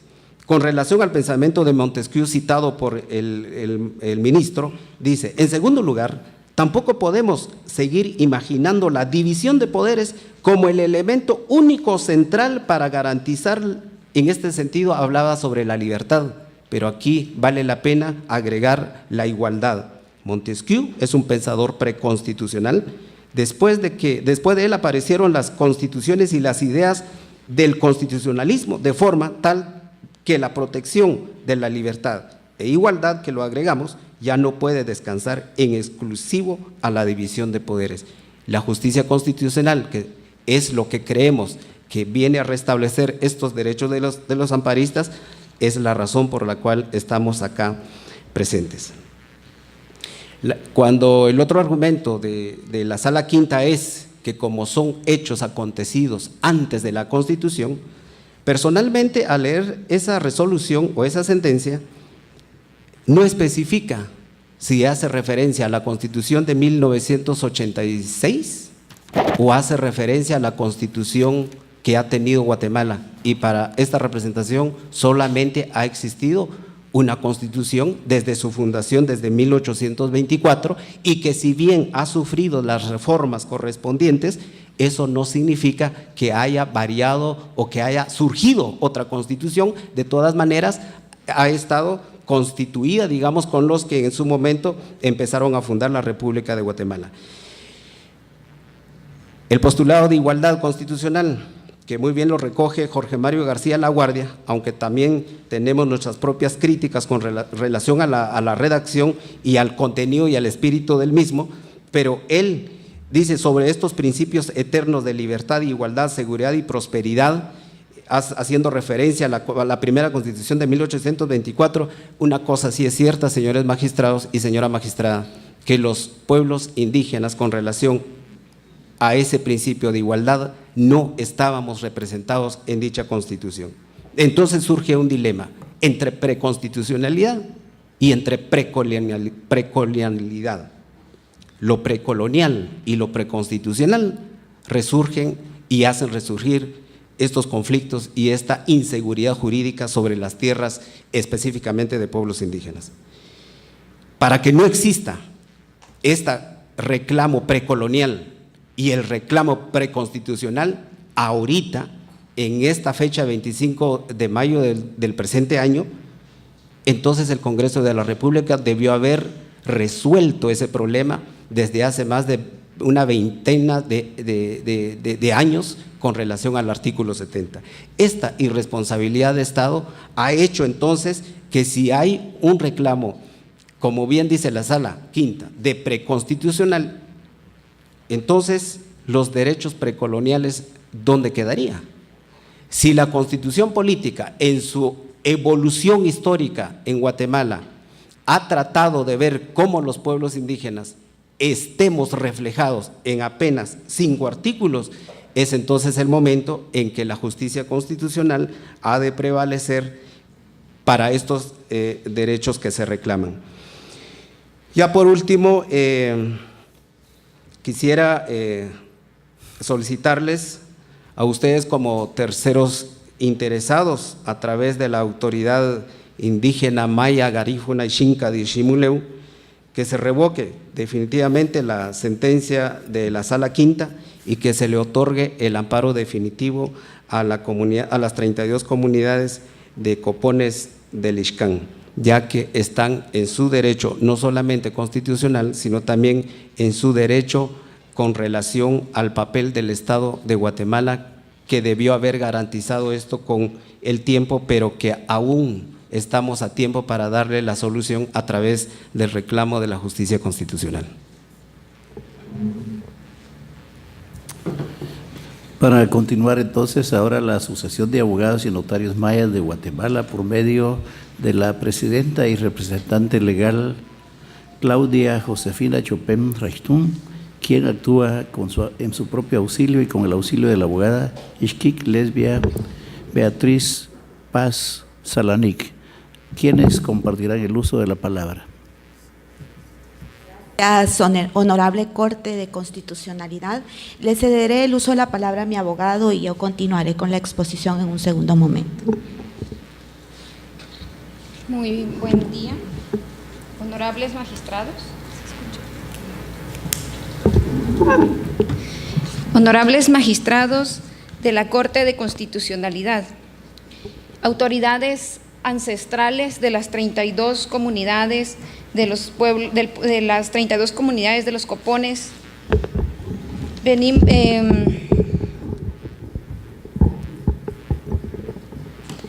Con relación al pensamiento de Montesquieu citado por el ministro, dice: en segundo lugar, tampoco podemos seguir imaginando la división de poderes como el elemento único central para garantizar, en este sentido hablaba sobre la libertad, pero aquí vale la pena agregar la igualdad. Montesquieu es un pensador preconstitucional. Después de él aparecieron las constituciones y las ideas del constitucionalismo, de forma tal que la protección de la libertad e igualdad, que lo agregamos, ya no puede descansar en exclusivo a la división de poderes. La justicia constitucional, que es lo que creemos que viene a restablecer estos derechos de los amparistas, es la razón por la cual estamos acá presentes. Cuando el otro argumento de la Sala Quinta es que como son hechos acontecidos antes de la Constitución, personalmente al leer esa resolución o esa sentencia, no especifica si hace referencia a la Constitución de 1986 o hace referencia a la Constitución que ha tenido Guatemala, y para esta representación solamente ha existido una constitución desde su fundación, desde 1824, y que si bien ha sufrido las reformas correspondientes, eso no significa que haya variado o que haya surgido otra constitución. De todas maneras, ha estado constituida, digamos, con los que en su momento empezaron a fundar la República de Guatemala. El postulado de igualdad constitucional, que muy bien lo recoge Jorge Mario García Laguardia, aunque también tenemos nuestras propias críticas con relación a la redacción y al contenido y al espíritu del mismo, pero él dice sobre estos principios eternos de libertad, igualdad, seguridad y prosperidad, haciendo referencia a la primera Constitución de 1824, una cosa sí es cierta, señores magistrados y señora magistrada, que los pueblos indígenas con relación a ese principio de igualdad no estábamos representados en dicha Constitución. Entonces surge un dilema entre preconstitucionalidad y entre precolonialidad. Lo precolonial y lo preconstitucional resurgen y hacen resurgir estos conflictos y esta inseguridad jurídica sobre las tierras específicamente de pueblos indígenas. Para que no exista este reclamo precolonial y el reclamo preconstitucional, ahorita, en esta fecha 25 de mayo del presente año, entonces el Congreso de la República debió haber resuelto ese problema desde hace más de una veintena de años con relación al artículo 70. Esta irresponsabilidad de Estado ha hecho entonces que si hay un reclamo, como bien dice la Sala Quinta, de preconstitucional, entonces los derechos precoloniales, ¿dónde quedaría? Si la Constitución política en su evolución histórica en Guatemala ha tratado de ver cómo los pueblos indígenas estemos reflejados en apenas 5 artículos, es entonces el momento en que la justicia constitucional ha de prevalecer para estos derechos que se reclaman. Ya por último, quisiera solicitarles a ustedes como terceros interesados a través de la autoridad indígena Maya Garífuna y Xinca de Ximuleu, que se revoque definitivamente la sentencia de la Sala Quinta y que se le otorgue el amparo definitivo a la comunidad, a las 32 comunidades de Copones del Ixcán, ya que están en su derecho no solamente constitucional, sino también en su derecho con relación al papel del Estado de Guatemala, que debió haber garantizado esto con el tiempo, pero que aún estamos a tiempo para darle la solución a través del reclamo de la justicia constitucional. Para continuar entonces, ahora la Asociación de Abogados y Notarios Mayas de Guatemala, por medio de la presidenta y representante legal Claudia Josefina Chopem Reichtún, quien actúa en su propio auxilio y con el auxilio de la abogada Ixquic Lesbia Beatriz Paz Salanic, quienes compartirán el uso de la palabra. Honorable Corte de Constitucionalidad, le cederé el uso de la palabra a mi abogado y yo continuaré con la exposición en un segundo momento. Muy buen día, honorables magistrados. Honorables magistrados de la Corte de Constitucionalidad, autoridades ancestrales de las 32 comunidades de los pueblos, de las 32 comunidades de los Copones,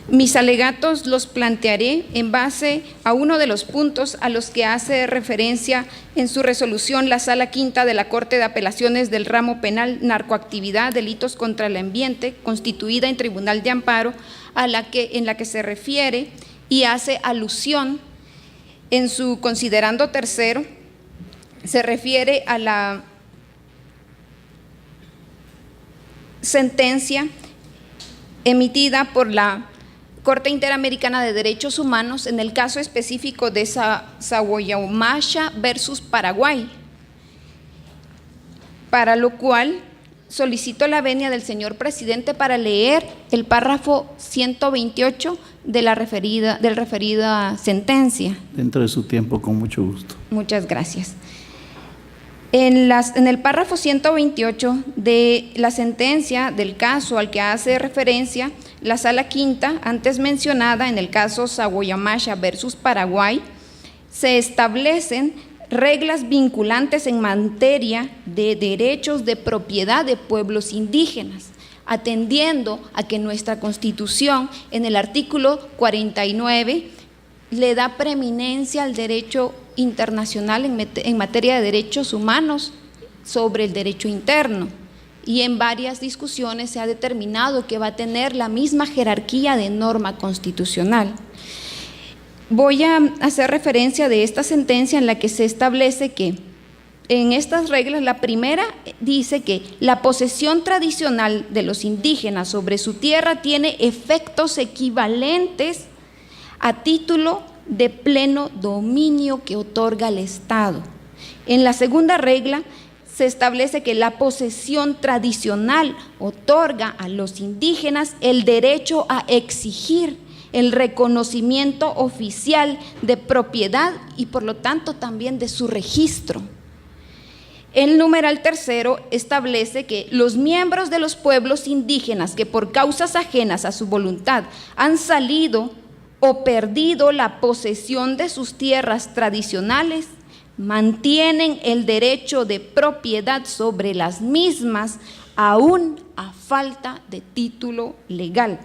mis alegatos los plantearé en base a uno de los puntos a los que hace referencia en su resolución la Sala Quinta de la Corte de Apelaciones del Ramo Penal Narcoactividad, Delitos contra el Ambiente, constituida en Tribunal de Amparo, en la que se refiere y hace alusión en su considerando tercero, se refiere a la sentencia emitida por la Corte Interamericana de Derechos Humanos en el caso específico de Sahuayhuamasha versus Paraguay, para lo cual solicito la venia del señor presidente para leer el párrafo 128 de la referida sentencia. Dentro de su tiempo, con mucho gusto. Muchas gracias. En el párrafo 128 de la sentencia del caso al que hace referencia la Sala Quinta, antes mencionada, en el caso Sahuayhuamasha versus Paraguay, se establecen reglas vinculantes en materia de derechos de propiedad de pueblos indígenas, atendiendo a que nuestra Constitución, en el artículo 49, le da preeminencia al derecho internacional en materia de derechos humanos sobre el derecho interno, y en varias discusiones se ha determinado que va a tener la misma jerarquía de norma constitucional. Voy a hacer referencia de esta sentencia en la que se establece que en estas reglas, la primera dice que la posesión tradicional de los indígenas sobre su tierra tiene efectos equivalentes a título de pleno dominio que otorga el Estado. En la segunda regla se establece que la posesión tradicional otorga a los indígenas el derecho a exigir el reconocimiento oficial de propiedad y por lo tanto también de su registro. El numeral tercero establece que los miembros de los pueblos indígenas que por causas ajenas a su voluntad han salido o perdido la posesión de sus tierras tradicionales mantienen el derecho de propiedad sobre las mismas aún a falta de título legal.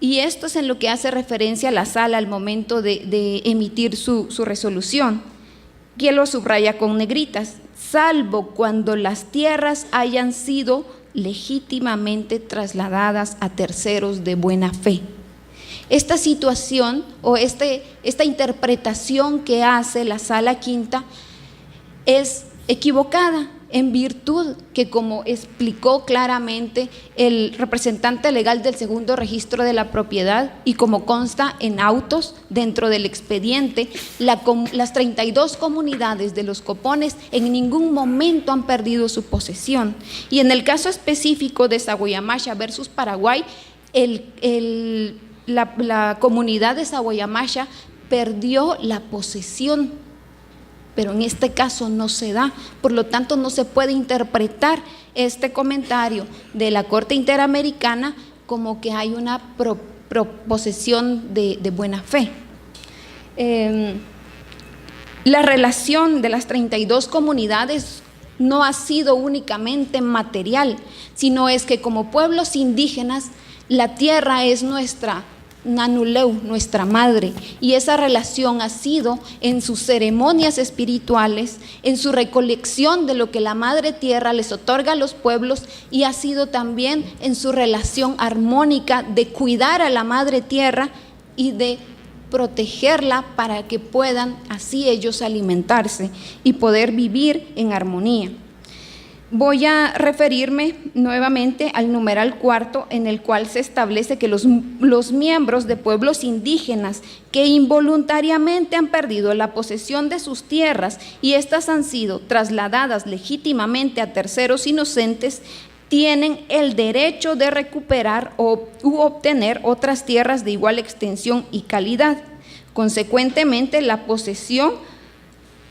Y esto es en lo que hace referencia la Sala al momento de emitir su resolución, que lo subraya con negritas, salvo cuando las tierras hayan sido legítimamente trasladadas a terceros de buena fe. Esta situación o esta interpretación que hace la Sala Quinta es equivocada, en virtud que, como explicó claramente el representante legal del segundo registro de la propiedad y como consta en autos dentro del expediente, las 32 comunidades de los Copones en ningún momento han perdido su posesión. Y en el caso específico de Saguayamacha versus Paraguay, la comunidad de Saguayamacha perdió la posesión, pero en este caso no se da. Por lo tanto, no se puede interpretar este comentario de la Corte Interamericana como que hay una proposición de buena fe. La relación de las 32 comunidades no ha sido únicamente material, sino es que como pueblos indígenas, la tierra es nuestra Nanuleu, nuestra madre, y esa relación ha sido en sus ceremonias espirituales, en su recolección de lo que la madre tierra les otorga a los pueblos, y ha sido también en su relación armónica de cuidar a la madre tierra y de protegerla para que puedan así ellos alimentarse y poder vivir en armonía. Voy a referirme nuevamente al numeral 4, en el cual se establece que los miembros de pueblos indígenas que involuntariamente han perdido la posesión de sus tierras y éstas han sido trasladadas legítimamente a terceros inocentes, tienen el derecho de recuperar u obtener otras tierras de igual extensión y calidad. Consecuentemente, la posesión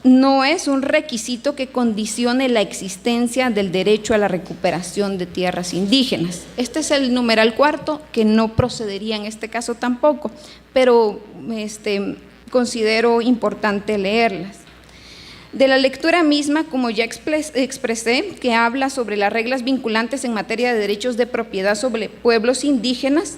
no es un requisito que condicione la existencia del derecho a la recuperación de tierras indígenas. Este es el numeral 4, que no procedería en este caso tampoco, pero considero importante leerlas. De la lectura misma, como ya expresé, que habla sobre las reglas vinculantes en materia de derechos de propiedad sobre pueblos indígenas,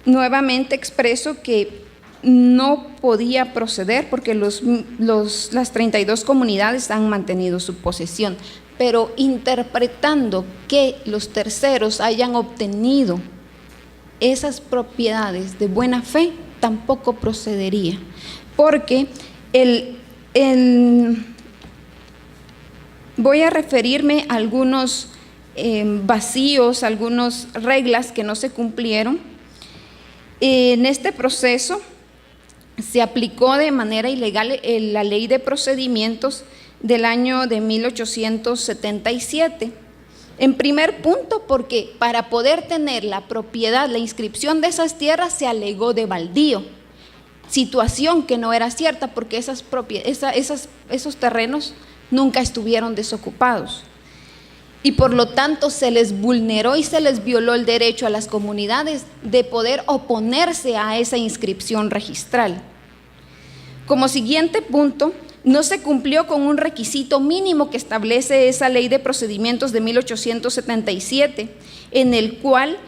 nuevamente expreso que no podía proceder porque las 32 comunidades han mantenido su posesión, pero interpretando que los terceros hayan obtenido esas propiedades de buena fe, tampoco procedería, porque voy a referirme a algunos vacíos, algunas reglas que no se cumplieron. En este proceso se aplicó de manera ilegal la Ley de Procedimientos del año de 1877. En primer punto, porque para poder tener la propiedad, la inscripción de esas tierras se alegó de baldío, situación que no era cierta porque esos terrenos nunca estuvieron desocupados. Y por lo tanto se les vulneró y se les violó el derecho a las comunidades de poder oponerse a esa inscripción registral. Como siguiente punto, no se cumplió con un requisito mínimo que establece esa Ley de Procedimientos de 1877, en el cual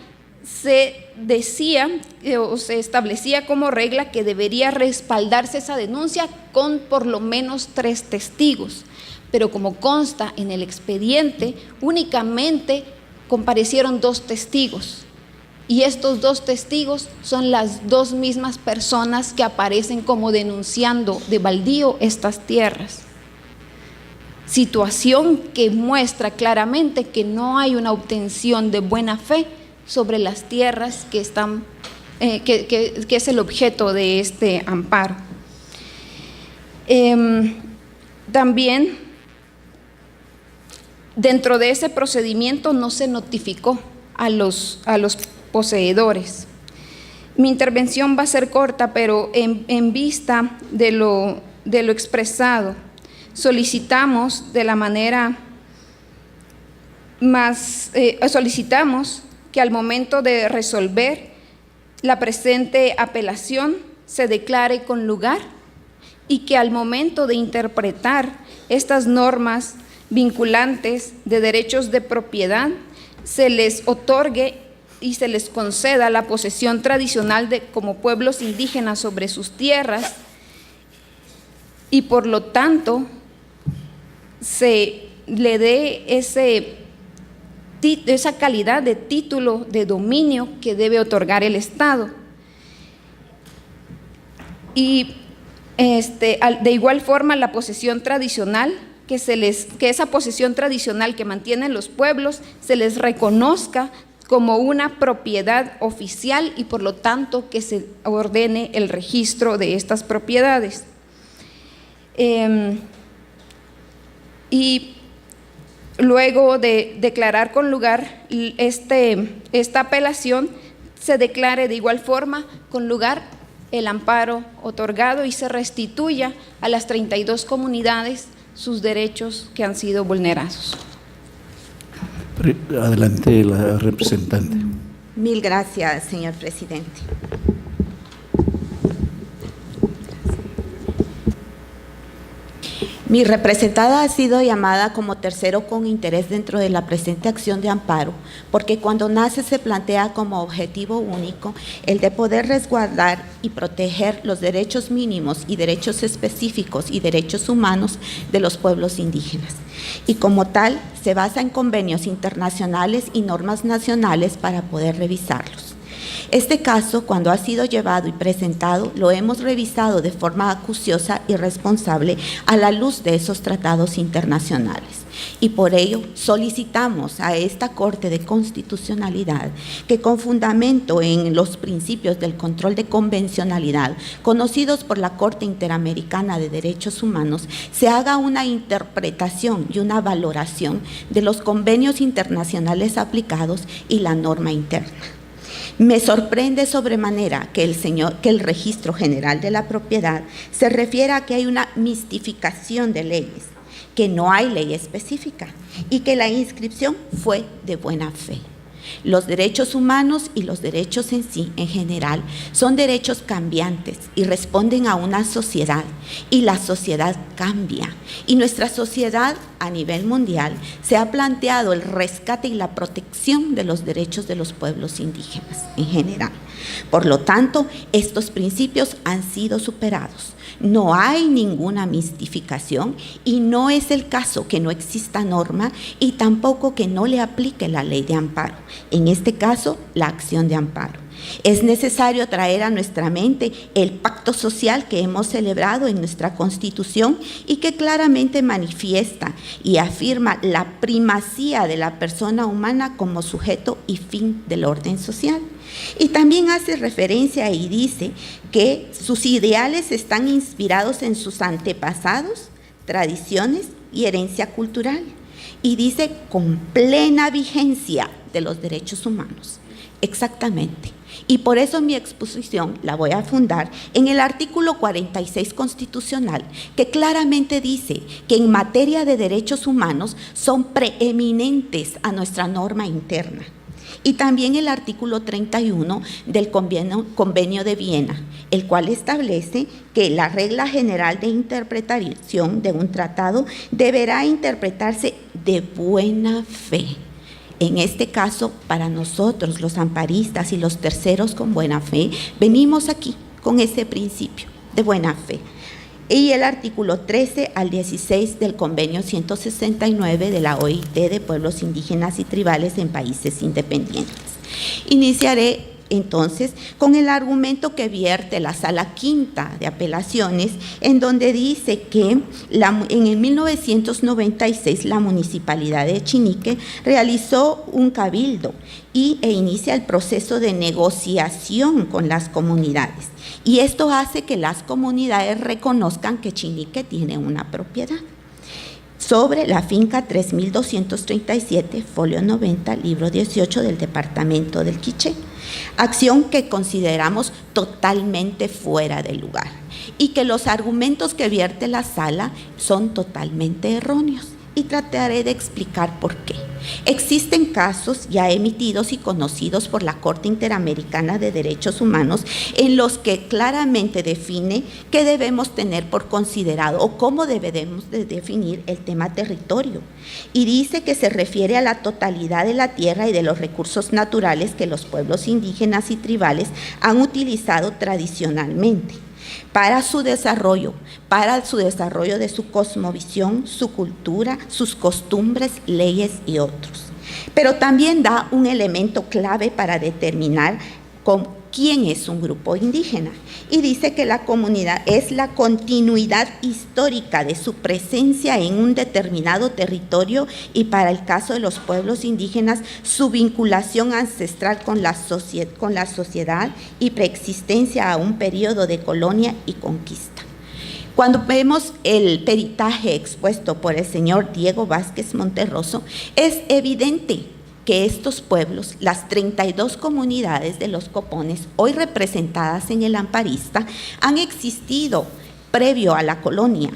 se decía o se establecía como regla que debería respaldarse esa denuncia con por lo menos 3 testigos. Pero como consta en el expediente, únicamente comparecieron 2 testigos. Y estos 2 testigos son las 2 mismas personas que aparecen como denunciando de baldío estas tierras. Situación que muestra claramente que no hay una obtención de buena fe sobre las tierras que es el objeto de este amparo. También, dentro de ese procedimiento no se notificó a los poseedores. Mi intervención va a ser corta, pero en vista de lo expresado, solicitamos de la manera solicitamos que al momento de resolver la presente apelación se declare con lugar y que al momento de interpretar estas normas vinculantes de derechos de propiedad se les otorgue y se les conceda la posesión tradicional como pueblos indígenas sobre sus tierras y por lo tanto se le dé esa calidad de título de dominio que debe otorgar el Estado. Y De igual forma, la posesión tradicional, que esa posesión tradicional que mantienen los pueblos se les reconozca como una propiedad oficial y por lo tanto que se ordene el registro de estas propiedades. Y luego de declarar con lugar esta apelación, se declare de igual forma con lugar el amparo otorgado y se restituya a las 32 comunidades sus derechos que han sido vulnerados. Adelante, la representante. Mil gracias, señor presidente. Mi representada ha sido llamada como tercero con interés dentro de la presente acción de amparo, porque cuando nace se plantea como objetivo único el de poder resguardar y proteger los derechos mínimos y derechos específicos y derechos humanos de los pueblos indígenas. Y como tal, se basa en convenios internacionales y normas nacionales para poder revisarlos. Este caso, cuando ha sido llevado y presentado, lo hemos revisado de forma acuciosa y responsable a la luz de esos tratados internacionales. Y por ello solicitamos a esta Corte de Constitucionalidad que, con fundamento en los principios del control de convencionalidad conocidos por la Corte Interamericana de Derechos Humanos, se haga una interpretación y una valoración de los convenios internacionales aplicados y la norma interna. Me sorprende sobremanera que el Registro General de la Propiedad se refiera a que hay una mistificación de leyes, que no hay ley específica y que la inscripción fue de buena fe. Los derechos humanos y los derechos en sí, en general, son derechos cambiantes y responden a una sociedad, y la sociedad cambia. Y nuestra sociedad a nivel mundial se ha planteado el rescate y la protección de los derechos de los pueblos indígenas en general. Por lo tanto, estos principios han sido superados. No hay ninguna mistificación y no es el caso que no exista norma y tampoco que no le aplique la ley de amparo, en este caso la acción de amparo. Es necesario traer a nuestra mente el pacto social que hemos celebrado en nuestra Constitución y que claramente manifiesta y afirma la primacía de la persona humana como sujeto y fin del orden social. Y también hace referencia y dice que sus ideales están inspirados en sus antepasados, tradiciones y herencia cultural. Y dice con plena vigencia de los derechos humanos. Exactamente. Y por eso mi exposición la voy a fundar en el artículo 46 constitucional, que claramente dice que en materia de derechos humanos son preeminentes a nuestra norma interna. Y también el artículo 31 del Convenio de Viena, el cual establece que la regla general de interpretación de un tratado deberá interpretarse de buena fe. En este caso, para nosotros, los amparistas y los terceros con buena fe, venimos aquí con ese principio de buena fe. Y el artículo 13 al 16 del Convenio 169 de la OIT de Pueblos Indígenas y Tribales en Países Independientes. Iniciaré entonces con el argumento que vierte la Sala Quinta de Apelaciones, en donde dice que en el 1996 la Municipalidad de Chinique realizó un cabildo e inicia el proceso de negociación con las comunidades. Y esto hace que las comunidades reconozcan que Chinique tiene una propiedad sobre la finca 3237, folio 90, libro 18 del departamento del Quiché. Acción que consideramos totalmente fuera de lugar y que los argumentos que vierte la sala son totalmente erróneos. Y trataré de explicar por qué. Existen casos ya emitidos y conocidos por la Corte Interamericana de Derechos Humanos en los que claramente define qué debemos tener por considerado o cómo debemos de definir el tema territorio. Y dice que se refiere a la totalidad de la tierra y de los recursos naturales que los pueblos indígenas y tribales han utilizado tradicionalmente para su desarrollo de su cosmovisión, su cultura, sus costumbres, leyes y otros. Pero también da un elemento clave para determinar quién es un grupo indígena. Y dice que la comunidad es la continuidad histórica de su presencia en un determinado territorio y, para el caso de los pueblos indígenas, su vinculación ancestral con la sociedad y preexistencia a un periodo de colonia y conquista. Cuando vemos el peritaje expuesto por el señor Diego Vázquez Monterroso, es evidente que estos pueblos, las 32 comunidades de los Copones, hoy representadas en el Amparista, han existido previo a la colonia.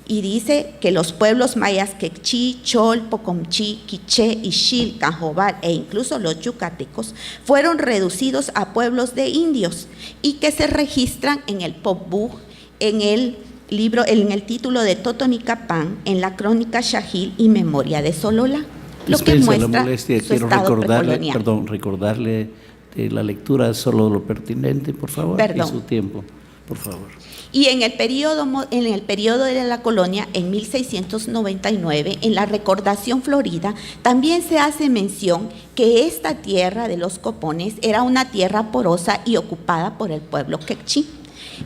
Y dice que los pueblos mayas Quechí, Chol, Pocomchí, Quiché, Ixil, Canjobal e incluso los yucatecos fueron reducidos a pueblos de indios y que se registran en el Popbuj, en el libro, en el título de Totonicapán, en la crónica Xajil y Memoria de Sololá. Lo que Dispense muestra la molestia, su quiero estado precolonial. recordarle la lectura solo lo pertinente, por favor, Perdón. y su tiempo, por favor. Y en el periodo de la colonia, en 1699, en la Recordación Florida, también se hace mención que esta tierra de los Copones era una tierra porosa y ocupada por el pueblo quechí.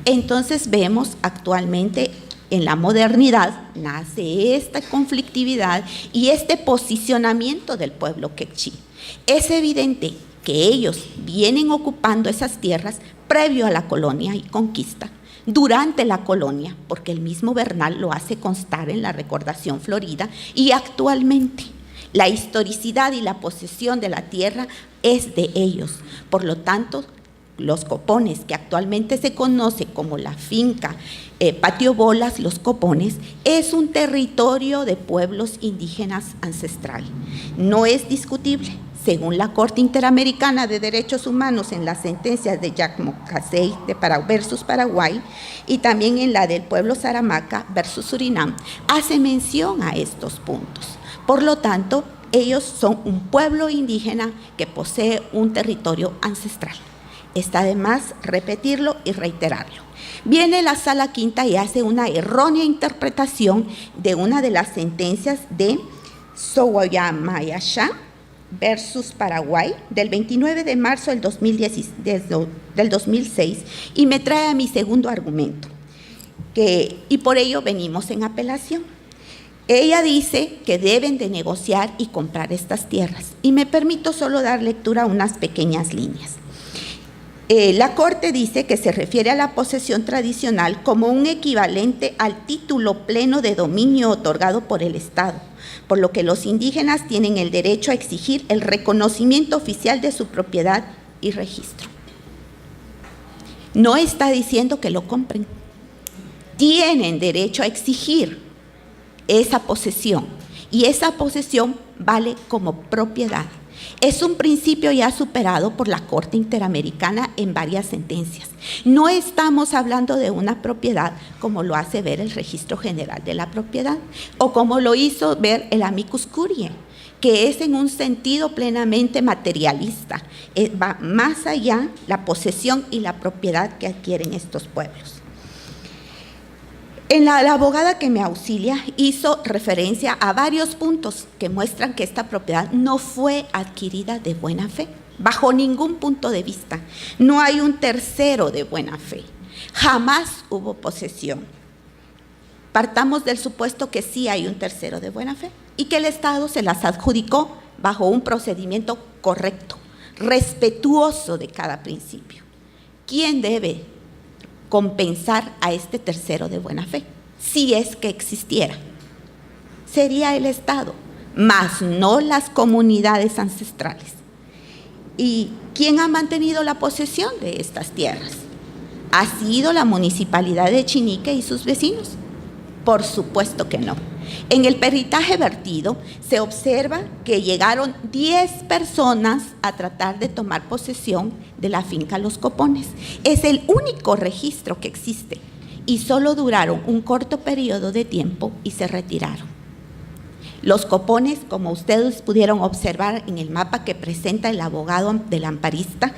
Entonces vemos actualmente, en la modernidad, nace esta conflictividad y este posicionamiento del pueblo quechí. Es evidente que ellos vienen ocupando esas tierras previo a la colonia y conquista, durante la colonia, porque el mismo Bernal lo hace constar en la Recordación Florida, y actualmente. La historicidad y la posesión de la tierra es de ellos. Por lo tanto, los Copones, que actualmente se conoce como la finca Patio Bolas, Los Copones, es un territorio de pueblos indígenas ancestral. No es discutible. Según la Corte Interamericana de Derechos Humanos, en las sentencias de Yacmocasey versus Paraguay y también en la del pueblo Saramaca versus Surinam, hace mención a estos puntos. Por lo tanto, ellos son un pueblo indígena que posee un territorio ancestral. Está de más repetirlo y reiterarlo. Viene la Sala Quinta y hace una errónea interpretación de una de las sentencias de Soguayamayashá versus Paraguay del 29 de marzo del 2006 y me trae a mi segundo argumento, y por ello venimos en apelación. Ella dice que deben de negociar y comprar estas tierras y me permito solo dar lectura a unas pequeñas líneas. La Corte dice que se refiere a la posesión tradicional como un equivalente al título pleno de dominio otorgado por el Estado, por lo que los indígenas tienen el derecho a exigir el reconocimiento oficial de su propiedad y registro. No está diciendo que lo compren. Tienen derecho a exigir esa posesión y esa posesión vale como propiedad. Es un principio ya superado por la Corte Interamericana en varias sentencias. No estamos hablando de una propiedad como lo hace ver el Registro General de la Propiedad o como lo hizo ver el Amicus Curiae, que es en un sentido plenamente materialista. Va más allá la posesión y la propiedad que adquieren estos pueblos. La abogada que me auxilia hizo referencia a varios puntos que muestran que esta propiedad no fue adquirida de buena fe, bajo ningún punto de vista. No hay un tercero de buena fe. Jamás hubo posesión. Partamos del supuesto que sí hay un tercero de buena fe y que el Estado se las adjudicó bajo un procedimiento correcto, respetuoso de cada principio. ¿Quién debe compensar a este tercero de buena fe? Si es que existiera, sería el Estado, mas no las comunidades ancestrales. ¿Y quién ha mantenido la posesión de estas tierras? ¿Ha sido la Municipalidad de Chinique y sus vecinos? Por supuesto que no. En el peritaje vertido se observa que llegaron 10 personas a tratar de tomar posesión de la finca Los Copones. Es el único registro que existe y solo duraron un corto periodo de tiempo y se retiraron. Los Copones, como ustedes pudieron observar en el mapa que presenta el abogado del amparista,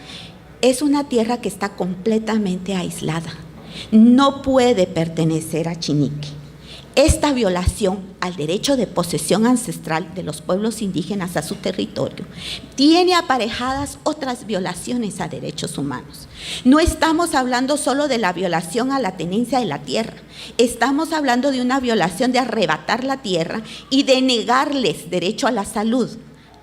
es una tierra que está completamente aislada. No puede pertenecer a Chinique. esta violación al derecho de posesión ancestral de los pueblos indígenas a su territorio tiene aparejadas otras violaciones a derechos humanos. No estamos hablando solo de la violación a la tenencia de la tierra, estamos hablando de una violación de arrebatar la tierra y de negarles derecho a la salud,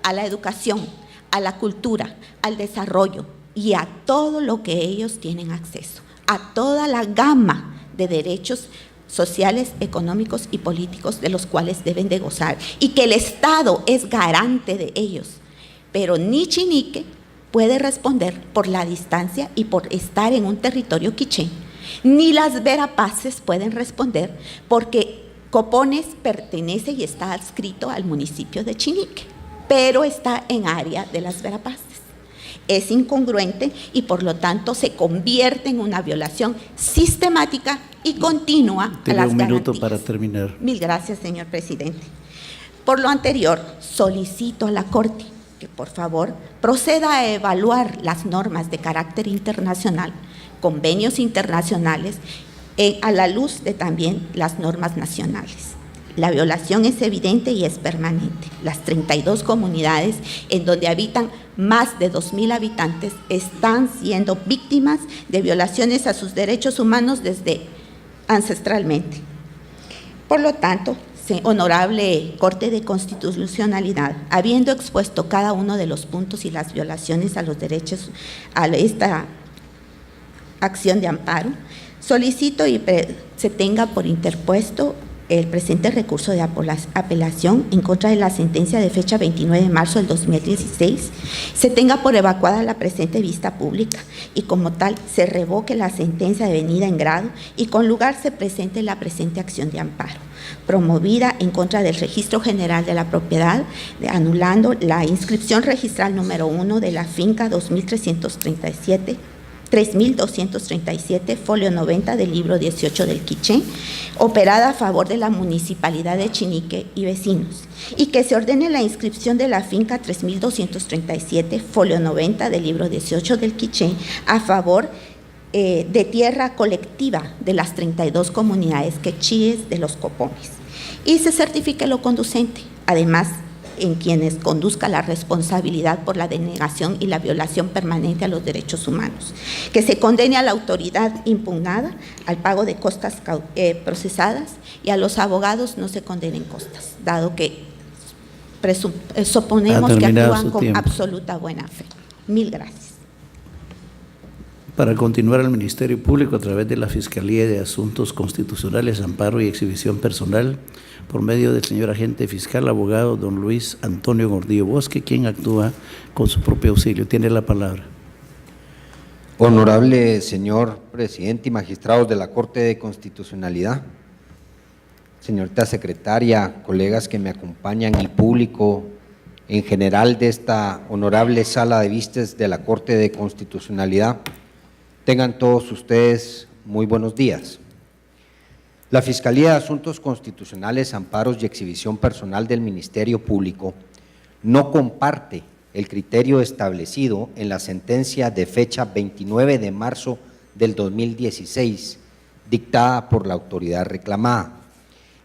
a la educación, a la cultura, al desarrollo y a todo lo que ellos tienen acceso, a toda la gama de derechos sociales, económicos y políticos de los cuales deben de gozar y que el Estado es garante de ellos. Pero ni Chinique puede responder por la distancia y por estar en un territorio quiché, ni las Verapaces pueden responder porque Copones pertenece y está adscrito al municipio de Chinique, pero está en área de las Verapaces. Es incongruente y por lo tanto se convierte en una violación sistemática y continua a las Tiene un minuto garantías. para terminar. Mil gracias, señor presidente. Por lo anterior, solicito a la Corte que por favor proceda a evaluar las normas de carácter internacional, convenios internacionales, a la luz de también las normas nacionales. La violación es evidente y es permanente. Las 32 comunidades en donde habitan más de 2.000 habitantes están siendo víctimas de violaciones a sus derechos humanos desde ancestralmente. Por lo tanto, honorable Corte de Constitucionalidad, habiendo expuesto cada uno de los puntos y las violaciones a los derechos a esta acción de amparo, solicito y se tenga por interpuesto el presente recurso de apelación en contra de la sentencia de fecha 29 de marzo del 2016, se tenga por evacuada la presente vista pública y como tal se revoque la sentencia devenida en grado y con lugar se presente la presente acción de amparo, promovida en contra del Registro General de la Propiedad, anulando la inscripción registral número 1 de la finca 3237, folio 90 del libro 18 del Quiché, operada a favor de la Municipalidad de Chinique y vecinos, y que se ordene la inscripción de la finca 3237, folio 90 del libro 18 del Quiché, a favor de tierra colectiva de las 32 comunidades quechíes de los Copones, y se certifique lo conducente. Además, en quienes conduzca la responsabilidad por la denegación y la violación permanente a los derechos humanos, que se condene a la autoridad impugnada al pago de costas procesadas y a los abogados no se condenen costas, dado que suponemos que actúan con absoluta buena fe. Mil gracias. Para continuar, el Ministerio Público, a través de la Fiscalía de Asuntos Constitucionales, Amparo y Exhibición Personal, por medio del señor agente fiscal, abogado don Luis Antonio Gordillo Bosque, quien actúa con su propio auxilio. Tiene la palabra. Honorable señor presidente y magistrados de la Corte de Constitucionalidad, señorita secretaria, colegas que me acompañan y público en general de esta honorable sala de vistas de la Corte de Constitucionalidad, tengan todos ustedes muy buenos días. La Fiscalía de Asuntos Constitucionales, Amparos y Exhibición Personal del Ministerio Público no comparte el criterio establecido en la sentencia de fecha 29 de marzo del 2016, dictada por la autoridad reclamada,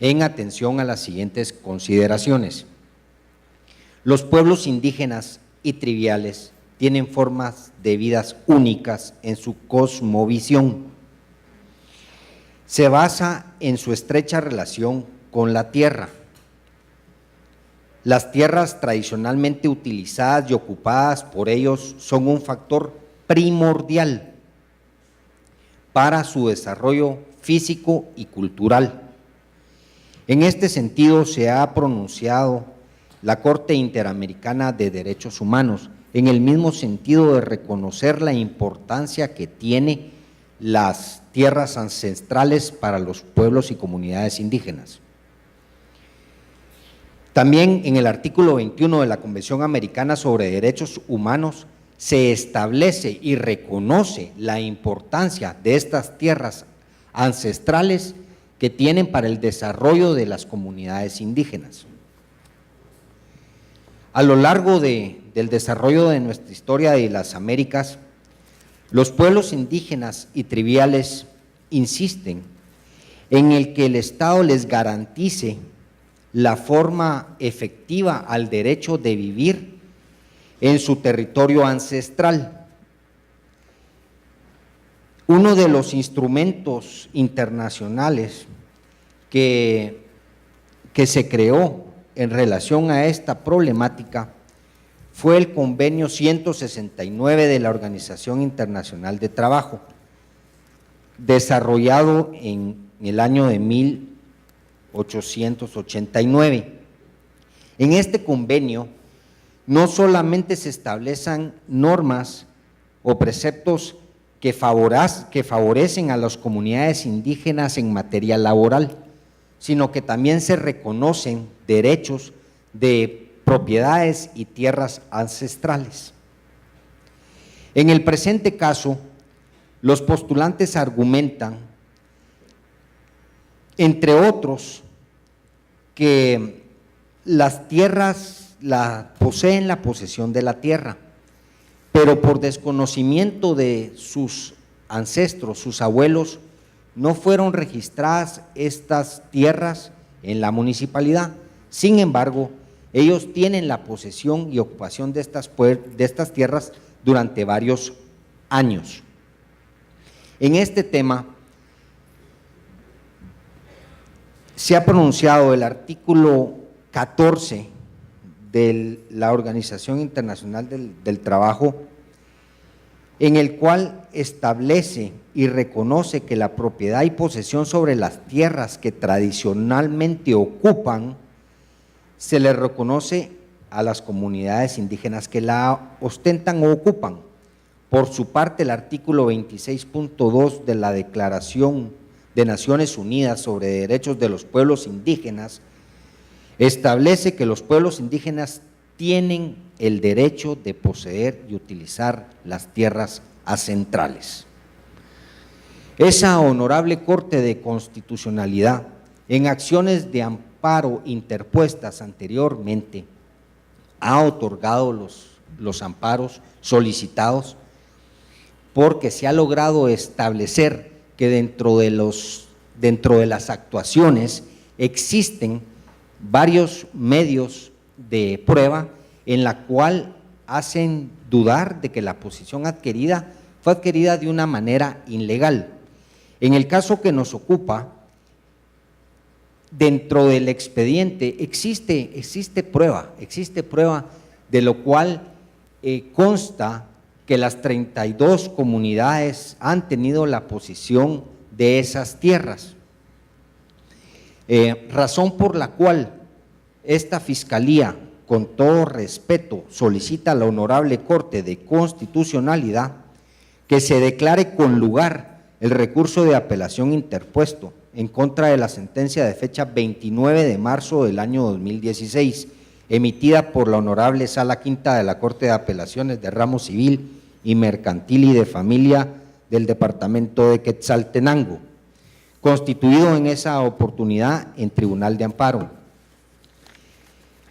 en atención a las siguientes consideraciones. Los pueblos indígenas y triviales tienen formas de vidas únicas en su cosmovisión. Se basa en su estrecha relación con la tierra. Las tierras tradicionalmente utilizadas y ocupadas por ellos son un factor primordial para su desarrollo físico y cultural. En este sentido se ha pronunciado la Corte Interamericana de Derechos Humanos en el mismo sentido de reconocer la importancia que tiene las tierras ancestrales para los pueblos y comunidades indígenas. También en el artículo 21 de la Convención Americana sobre Derechos Humanos se establece y reconoce la importancia de estas tierras ancestrales que tienen para el desarrollo de las comunidades indígenas. A lo largo del desarrollo de nuestra historia de las Américas, los pueblos indígenas y triviales insisten en el que el Estado les garantice la forma efectiva al derecho de vivir en su territorio ancestral. Uno de los instrumentos internacionales que se creó en relación a esta problemática fue el Convenio 169 de la Organización Internacional de Trabajo, desarrollado en el año de 1889. En este convenio no solamente se establecen normas o preceptos que favorecen a las comunidades indígenas en materia laboral, sino que también se reconocen derechos de propiedades y tierras ancestrales. En el presente caso, los postulantes argumentan, entre otros, que las tierras poseen la posesión de la tierra, pero por desconocimiento de sus ancestros, sus abuelos, no fueron registradas estas tierras en la municipalidad. Sin embargo, ellos tienen la posesión y ocupación de estas tierras durante varios años. En este tema se ha pronunciado el artículo 14 de la Organización Internacional del Trabajo, en el cual establece y reconoce que la propiedad y posesión sobre las tierras que tradicionalmente ocupan se le reconoce a las comunidades indígenas que la ostentan o ocupan. Por su parte, el artículo 26.2 de la Declaración de Naciones Unidas sobre Derechos de los Pueblos Indígenas establece que los pueblos indígenas tienen el derecho de poseer y utilizar las tierras ancestrales. Esa honorable Corte de Constitucionalidad, en acciones de amparo interpuestas anteriormente, ha otorgado los amparos solicitados porque se ha logrado establecer que dentro de las actuaciones existen varios medios de prueba en la cual hacen dudar de que la posesión adquirida fue adquirida de una manera ilegal. En el caso que nos ocupa, dentro del expediente existe prueba de lo cual consta que las 32 comunidades han tenido la posesión de esas tierras, razón por la cual esta Fiscalía, con todo respeto, solicita a la Honorable Corte de Constitucionalidad que se declare con lugar el recurso de apelación interpuesto en contra de la sentencia de fecha 29 de marzo del año 2016, emitida por la Honorable Sala Quinta de la Corte de Apelaciones de Ramo Civil y Mercantil y de Familia del Departamento de Quetzaltenango, constituido en esa oportunidad en Tribunal de Amparo,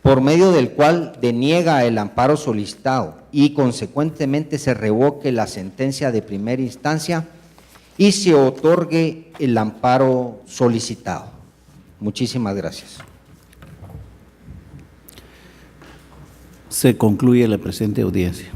por medio del cual deniega el amparo solicitado y consecuentemente se revoque la sentencia de primera instancia y se otorgue el amparo solicitado. Muchísimas gracias. Se concluye la presente audiencia.